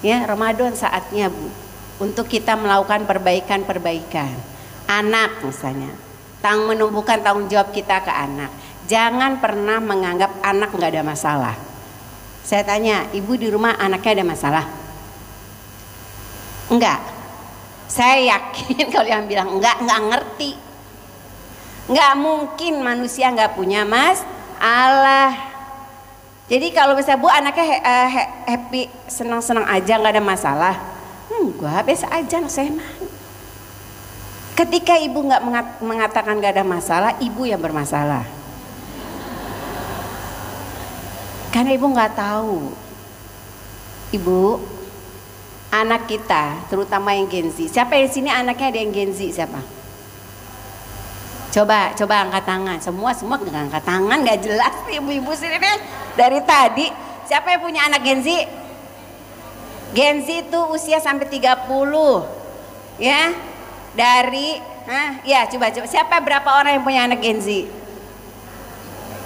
Ya, Ramadan saatnya, Bu, untuk kita melakukan perbaikan-perbaikan. Anak misalnya, menumbuhkan tanggung jawab kita ke anak. Jangan pernah menganggap anak nggak ada masalah. Saya tanya, ibu di rumah anaknya ada masalah? Enggak. Saya yakin kalau yang bilang enggak ngerti. Enggak mungkin manusia enggak punya masalah. Jadi kalau misalnya Bu anaknya happy, senang-senang aja, enggak ada masalah. Enggak, biasa aja anak saya mah. Ketika ibu enggak mengatakan enggak ada masalah, ibu yang bermasalah. Karena ibu enggak tahu. Ibu, anak kita, terutama yang Gen Z. Siapa di sini anaknya ada yang Gen Z? Siapa? Coba angkat tangan. Semua nggak angkat tangan, nggak jelas nih ibu-ibu sini nih dari tadi. Siapa yang punya anak Gen Z? Gen Z itu usia sampai 30. Ya. Dari ya coba siapa berapa orang yang punya anak Gen Z?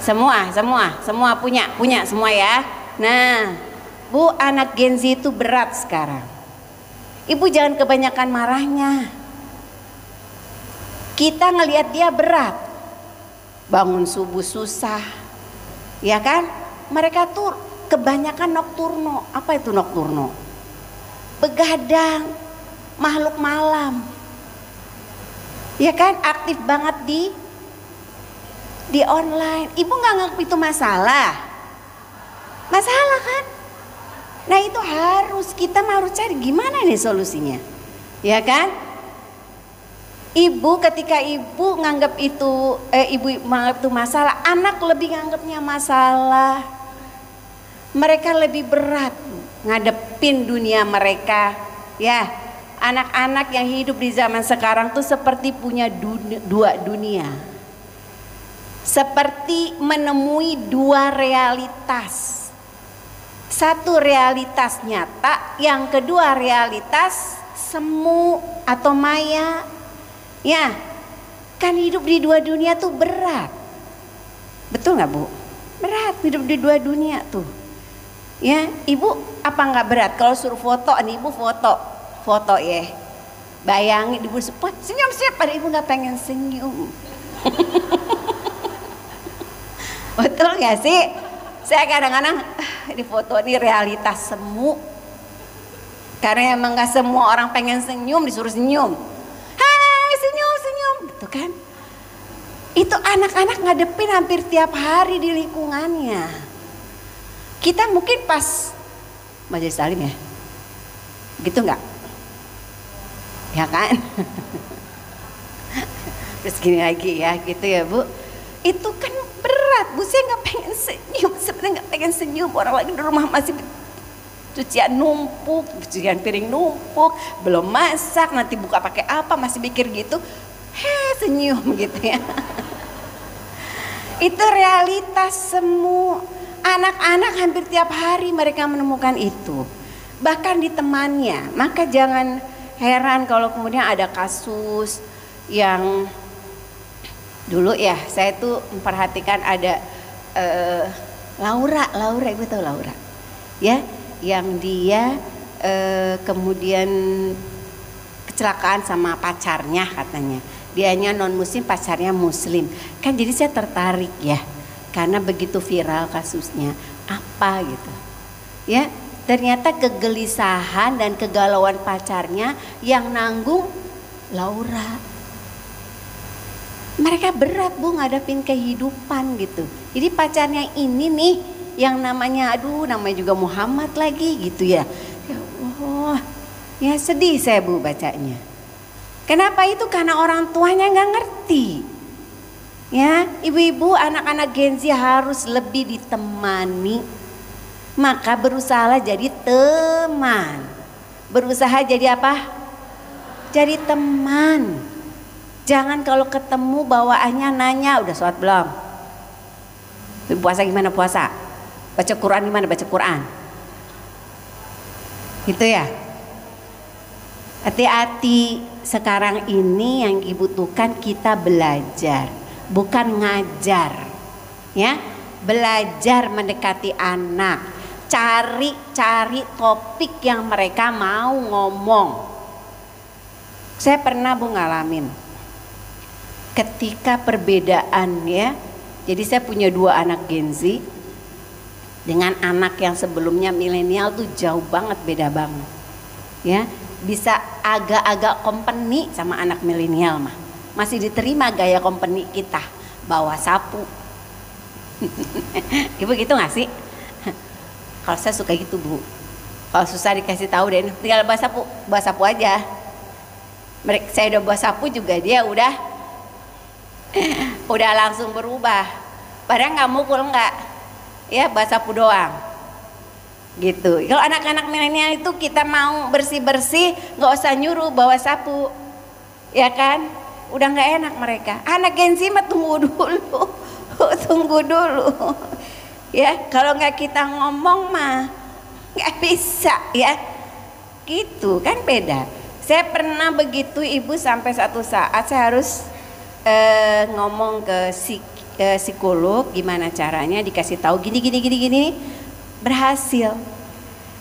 Semua punya semua ya. Nah, Bu, anak Gen Z itu berat sekarang. Ibu jangan kebanyakan marahnya. Kita ngelihat dia berat. Bangun subuh susah. Ya kan? Mereka tuh kebanyakan nokturno. Apa itu nokturno? Begadang, makhluk malam. Ya kan? Aktif banget di online. Ibu nggak nganggap itu masalah? Masalah kan? Nah itu kita harus cari gimana nih solusinya. Ya kan? Ibu ketika ibu nganggap itu menganggap itu masalah, anak lebih nganggapnya masalah. Mereka lebih berat ngadepin dunia mereka. Ya, anak-anak yang hidup di zaman sekarang tuh seperti punya dua dunia. Seperti menemui dua realitas. Satu realitas nyata, yang kedua realitas semu atau maya. Ya, kan hidup di dua dunia tuh berat. Betul nggak Bu? Berat hidup di dua dunia tuh. Ya, Ibu apa nggak berat kalau suruh foto nih, Ibu foto ya. Bayangin Ibu senyum padahal Ibu nggak pengen senyum. Betul nggak sih? Saya kadang-kadang di foto ini realitas semu. Karena emang nggak semua orang pengen senyum disuruh senyum. Senyum gitu kan. Itu anak-anak ngadepin hampir tiap hari di lingkungannya. Kita mungkin pas majelis taklim ya, gitu nggak? Ya kan? Terus gini lagi ya, gitu ya Bu. Itu kan berat Bu, saya nggak pengen senyum, sebenarnya nggak pengen senyum. Orang lagi di rumah masih cucian numpuk, cucian piring numpuk, belum masak, nanti buka pakai apa, masih mikir gitu. Senyum gitu ya. Itu realitas semua. Anak-anak hampir tiap hari mereka menemukan itu. Bahkan di temannya. Maka jangan heran kalau kemudian ada kasus yang dulu ya, saya tuh memperhatikan ada Laura, Ibu tahu Laura? Ya, yang dia kemudian kecelakaan sama pacarnya katanya. Dianya non muslim, pacarnya muslim. Kan jadi saya tertarik ya, karena begitu viral kasusnya. Apa gitu ya, ternyata kegelisahan dan kegalauan pacarnya yang nanggung Laura. Mereka berat Bu ngadepin kehidupan gitu. Jadi pacarnya ini nih yang namanya namanya juga Muhammad lagi gitu ya. Ya Allah, ya sedih saya Bu bacanya. Kenapa itu? Karena orang tuanya nggak ngerti. Ya, ibu-ibu, anak-anak Gen Z harus lebih ditemani. Maka berusahalah jadi teman. Berusaha jadi apa? Jadi teman. Jangan kalau ketemu bawaannya nanya, udah sholat belum? Puasa gimana puasa? Baca Quran gimana baca Quran? Gitu ya. Hati-hati, sekarang ini yang dibutuhkan kita belajar, bukan ngajar. Ya, belajar mendekati anak. Cari topik yang mereka mau ngomong. Saya pernah Bu ngalamin ketika perbedaan ya. Jadi saya punya 2 anak Gen Z dengan anak yang sebelumnya milenial tuh jauh banget, beda banget. Ya, bisa agak-agak company sama anak milenial mah. Masih diterima gaya company kita, bawa sapu. Ibu gitu gak sih? Kalau saya suka gitu Bu. Kalau susah dikasih tahu deh, tinggal bawa sapu aja. Saya udah bawa sapu juga dia udah langsung berubah. Padahal nggak mukul nggak, ya bawa sapu doang. Gitu. Kalau anak-anak milenial itu kita mau bersih-bersih, nggak usah nyuruh bawa sapu, ya kan? Udah nggak enak mereka. Anak Gen Z mah tunggu dulu. Ya, kalau nggak kita ngomong mah nggak bisa ya. Gitu kan beda. Saya pernah begitu Ibu, sampai satu saat saya harus ngomong ke psikolog gimana caranya, dikasih tahu gini berhasil.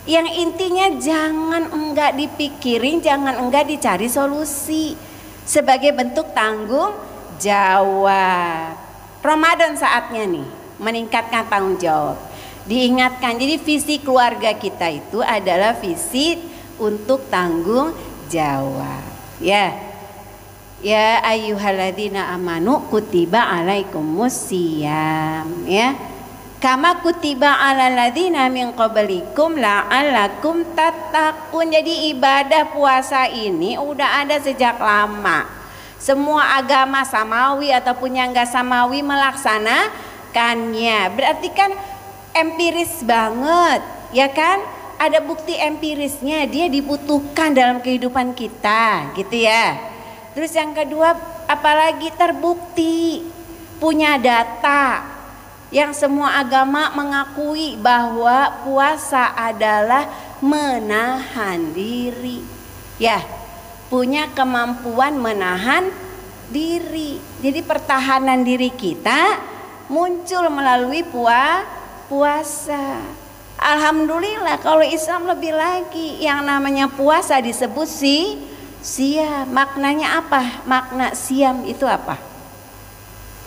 Yang intinya jangan enggak dipikirin, jangan enggak dicari solusi sebagai bentuk tanggung jawab. Ramadan saatnya nih meningkatkan tanggung jawab. Diingatkan, jadi visi keluarga kita itu adalah visi untuk tanggung jawab. Ya. Ya ayyuhalladzina amanu kutiba alaikumusiyam, ya. Kama kutiba alal ladzina min qablikum la'allakum tattaqun. Jadi ibadah puasa ini udah ada sejak lama. Semua agama samawi ataupun yang enggak samawi melaksanakannya. Berarti kan empiris banget, ya kan? Ada bukti empirisnya, dia dibutuhkan dalam kehidupan kita, gitu ya. Terus yang kedua, apalagi terbukti, punya data yang semua agama mengakui bahwa puasa adalah menahan diri. Ya, punya kemampuan menahan diri. Jadi pertahanan diri kita muncul melalui puasa. Alhamdulillah, kalau Islam lebih lagi, yang namanya puasa disebut siam. Maknanya apa? Makna siam itu apa?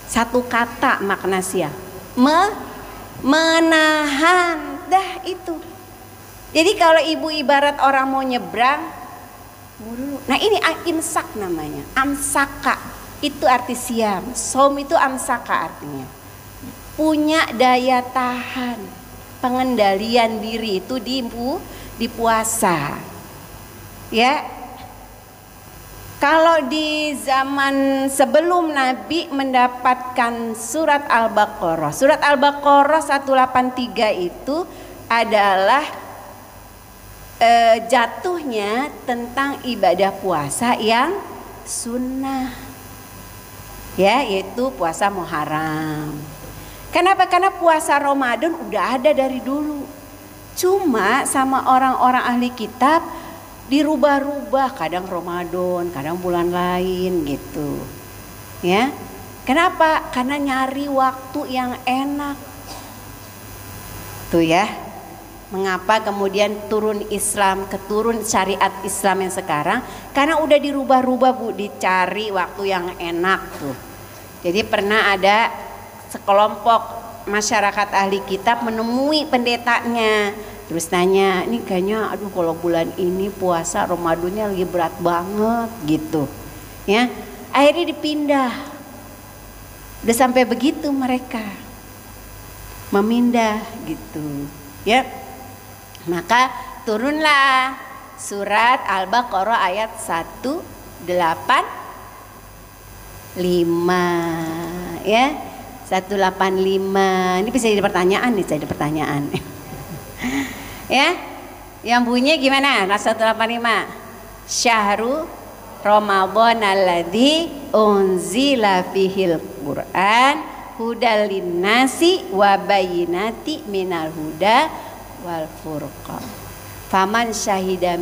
Satu kata makna siam. Menahan. Dah itu. Jadi kalau ibu ibarat orang mau nyebrang, nah ini imsak namanya. Amsaka itu arti siam. Som itu amsaka artinya. Punya daya tahan, pengendalian diri itu di puasa. Ya. Kalau di zaman sebelum Nabi mendapatkan surat Al-Baqarah, surat Al-Baqarah 183 itu adalah jatuhnya tentang ibadah puasa yang sunnah, ya, yaitu puasa Muharram. Kenapa? Karena puasa Ramadan udah ada dari dulu, cuma sama orang-orang ahli kitab dirubah-rubah, kadang Ramadan, kadang bulan lain gitu. Ya. Kenapa? Karena nyari waktu yang enak. Tuh ya. Mengapa kemudian turun Islam, keturun syariat Islam yang sekarang? Karena udah dirubah-rubah Bu, dicari waktu yang enak tuh. Jadi pernah ada sekelompok masyarakat ahli kitab menemui pendetanya. Terus nanya, ini kayaknya aduh kalau bulan ini puasa Ramadannya lagi berat banget gitu. Ya, akhirnya dipindah. Udah sampai begitu mereka memindah gitu. Ya. Maka turunlah surat Al-Baqarah ayat 185 ya. 185. Ini bisa jadi pertanyaan nih, jadi pertanyaan. Ya, yang bunyinya gimana? 185. Syahrul Ramadan alladzi unzila fihil Qur'an hudal linnasi wa bayyinati minal huda wal furqan. Faman syahida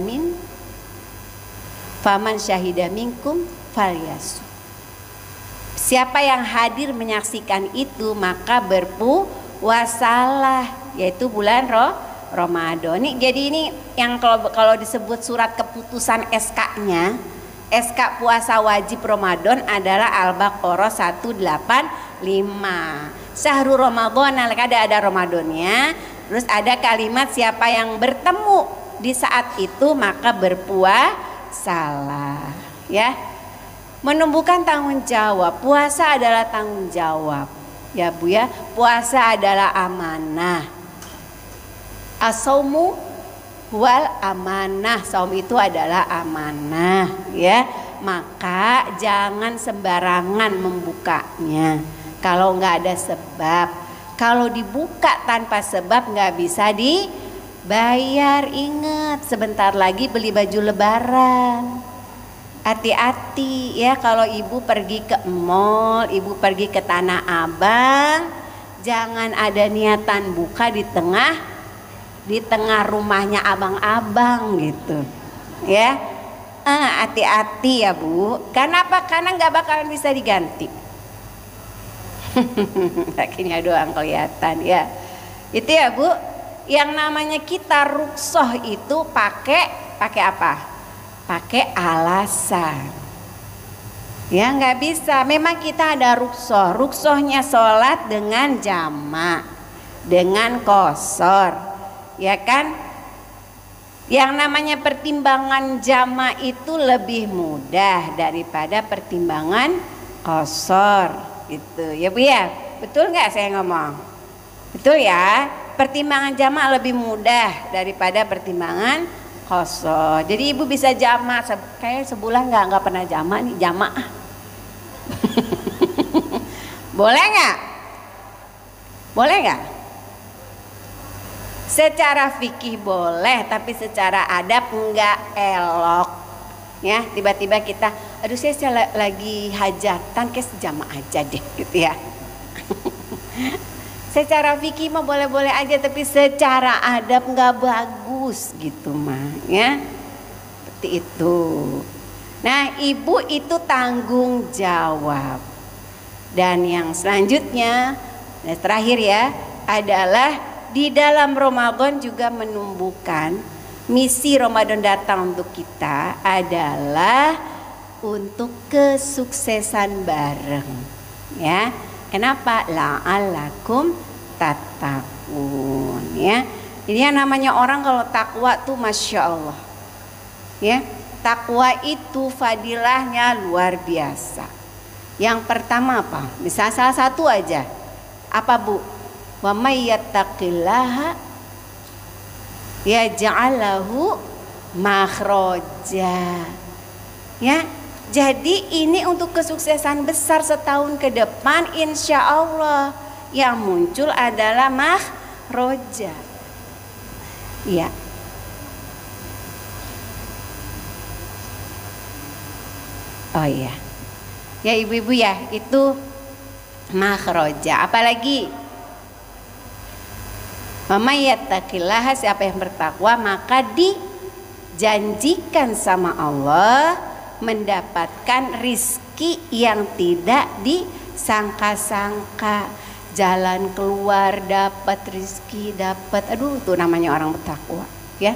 minkum falyasu. Siapa yang hadir menyaksikan itu maka berpuasalah, yaitu bulan Ramadan. Jadi ini yang kalau disebut surat keputusan SK-nya, SK puasa wajib Ramadan adalah Al-Baqarah 185. Syahrul Ramadan, ada Ramadannya. Terus ada kalimat siapa yang bertemu di saat itu maka berpuasalah, ya. Menumbuhkan tanggung jawab. Puasa adalah tanggung jawab. Ya Bu ya, puasa adalah amanah. As-saumu wal amanah. Saum itu adalah amanah, ya. Maka jangan sembarangan membukanya kalau nggak ada sebab. Kalau dibuka tanpa sebab nggak bisa dibayar. Ingat, sebentar lagi beli baju lebaran. Hati-hati ya, kalau ibu pergi ke mall, ibu pergi ke Tanah Abang, Jangan ada niatan buka di tengah rumahnya abang-abang gitu. Ya. Hati-hati ya Bu. Kenapa? Karena nggak bakalan bisa diganti. Kakinya doang kelihatan ya. Itu ya Bu. Yang namanya kita ruksoh itu pakai apa? Pakai alasan. Ya nggak bisa, memang kita ada ruksoh. Ruksohnya sholat dengan jamak, dengan qashar, ya kan? Yang namanya pertimbangan jamak itu lebih mudah daripada pertimbangan qashar, gitu ya Bu ya. Betul nggak saya ngomong? Betul ya. Pertimbangan jamak lebih mudah daripada pertimbangan qashar. Jadi ibu bisa jamak, kayak sebulan nggak pernah jamak nih, jamak. Boleh nggak? Boleh nggak? Secara fikih boleh, tapi secara adab nggak elok. Ya, tiba-tiba kita, aduh saya lagi hajatan, kayak sejamak aja deh, gitu ya. Secara fikih mah boleh-boleh aja, tapi secara adab nggak bagus, gitu mah, ya. Seperti itu. Nah, ibu itu tanggung jawab. Dan yang selanjutnya, dan terakhir ya, adalah di dalam Ramadan juga menumbuhkan misi Ramadan datang untuk kita adalah untuk kesuksesan bareng. Ya, kenapa? La'allakum tattaqun. Ya, ini yang namanya orang kalau takwa tuh masya Allah. Ya. Takwa itu fadilahnya luar biasa. Yang pertama apa? Misal salah satu aja. Apa Bu? Wa may yattaqillaha yaj'al lahu makhraja. Ya. Jadi ini untuk kesuksesan besar setahun ke depan, insya Allah yang muncul adalah makhraja. Ya. Oh iya, ya ibu-ibu ya, itu makhraja. Apalagi Mama yattaqillaha, siapa yang bertakwa maka dijanjikan sama Allah mendapatkan rizki yang tidak disangka-sangka. Jalan keluar dapat rizki, dapat, aduh itu namanya orang bertakwa ya.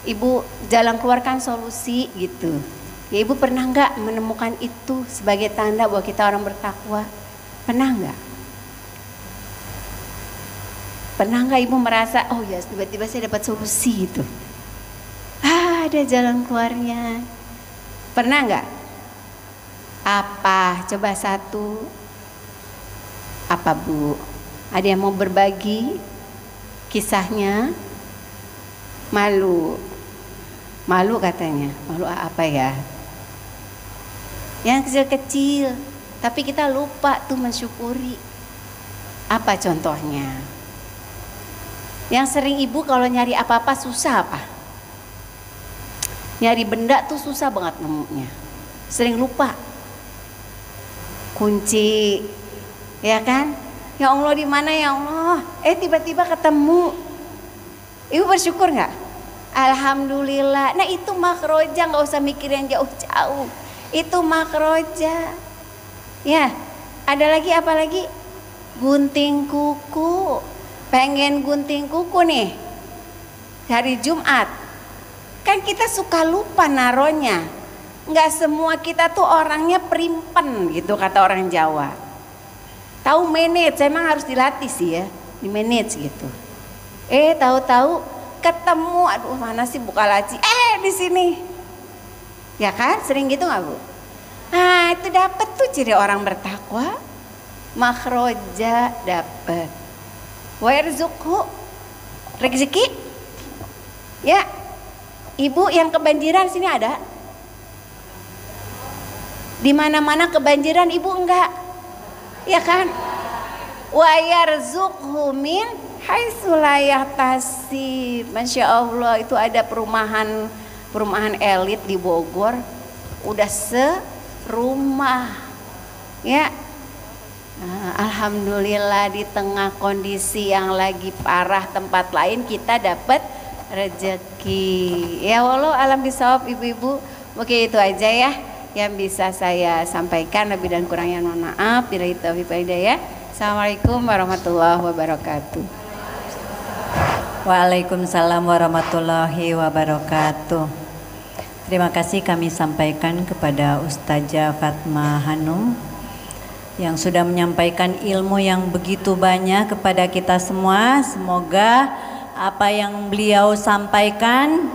Ibu jalan keluarkan solusi gitu. Ya ibu pernah nggak menemukan itu sebagai tanda bahwa kita orang bertakwa? Pernah nggak? Pernah nggak ibu merasa, oh ya tiba-tiba saya dapat solusi itu? Ada jalan keluarnya. Pernah nggak? Apa? Coba satu. Apa Bu? Ada yang mau berbagi kisahnya? Malu. Malu katanya. Malu apa ya? Yang kecil-kecil, tapi kita lupa tuh mensyukuri. Apa contohnya? Yang sering ibu kalau nyari apa-apa susah apa? Nyari benda tuh susah banget nemunya. Sering lupa. Kunci, ya kan? Ya Allah di mana ya Allah? Tiba-tiba ketemu. Ibu bersyukur nggak? Alhamdulillah. Nah itu makhroja, nggak usah mikir yang jauh-jauh. Itu makhroja. Ya, ada lagi apa lagi? Gunting kuku. Pengen gunting kuku nih hari Jumat. Kan kita suka lupa naronya. Nggak semua kita tuh orangnya primpen gitu kata orang Jawa. Tahu manage, emang harus dilatih sih ya, di manage gitu. Tahu-tahu ketemu, aduh mana sih buka laci? Di sini. Ya kan, sering gitu nggak Bu? Nah itu dapet tuh ciri orang bertakwa. Makhroja dapet. Wa yarzuqhu, rezeki. Ya, ibu yang kebanjiran sini ada? Di mana-mana kebanjiran ibu enggak? Ya kan? Wa yarzuqhu min haitsu la yahtasib. Masya Allah, itu ada perumahan elit di Bogor, udah serumah. Ya. Alhamdulillah di tengah kondisi yang lagi parah tempat lain kita dapat rezeki. Ya Allah, alam bisawab ibu-ibu. Mungkin itu aja ya yang bisa saya sampaikan. Lebih dan kurangnya mohon maaf. Billahi taufiq wal hidayah. Assalamualaikum warahmatullahi wabarakatuh. Waalaikumsalam warahmatullahi wabarakatuh. Terima kasih kami sampaikan kepada Ustazah Fatma Hanum yang sudah menyampaikan ilmu yang begitu banyak kepada kita semua. Semoga apa yang beliau sampaikan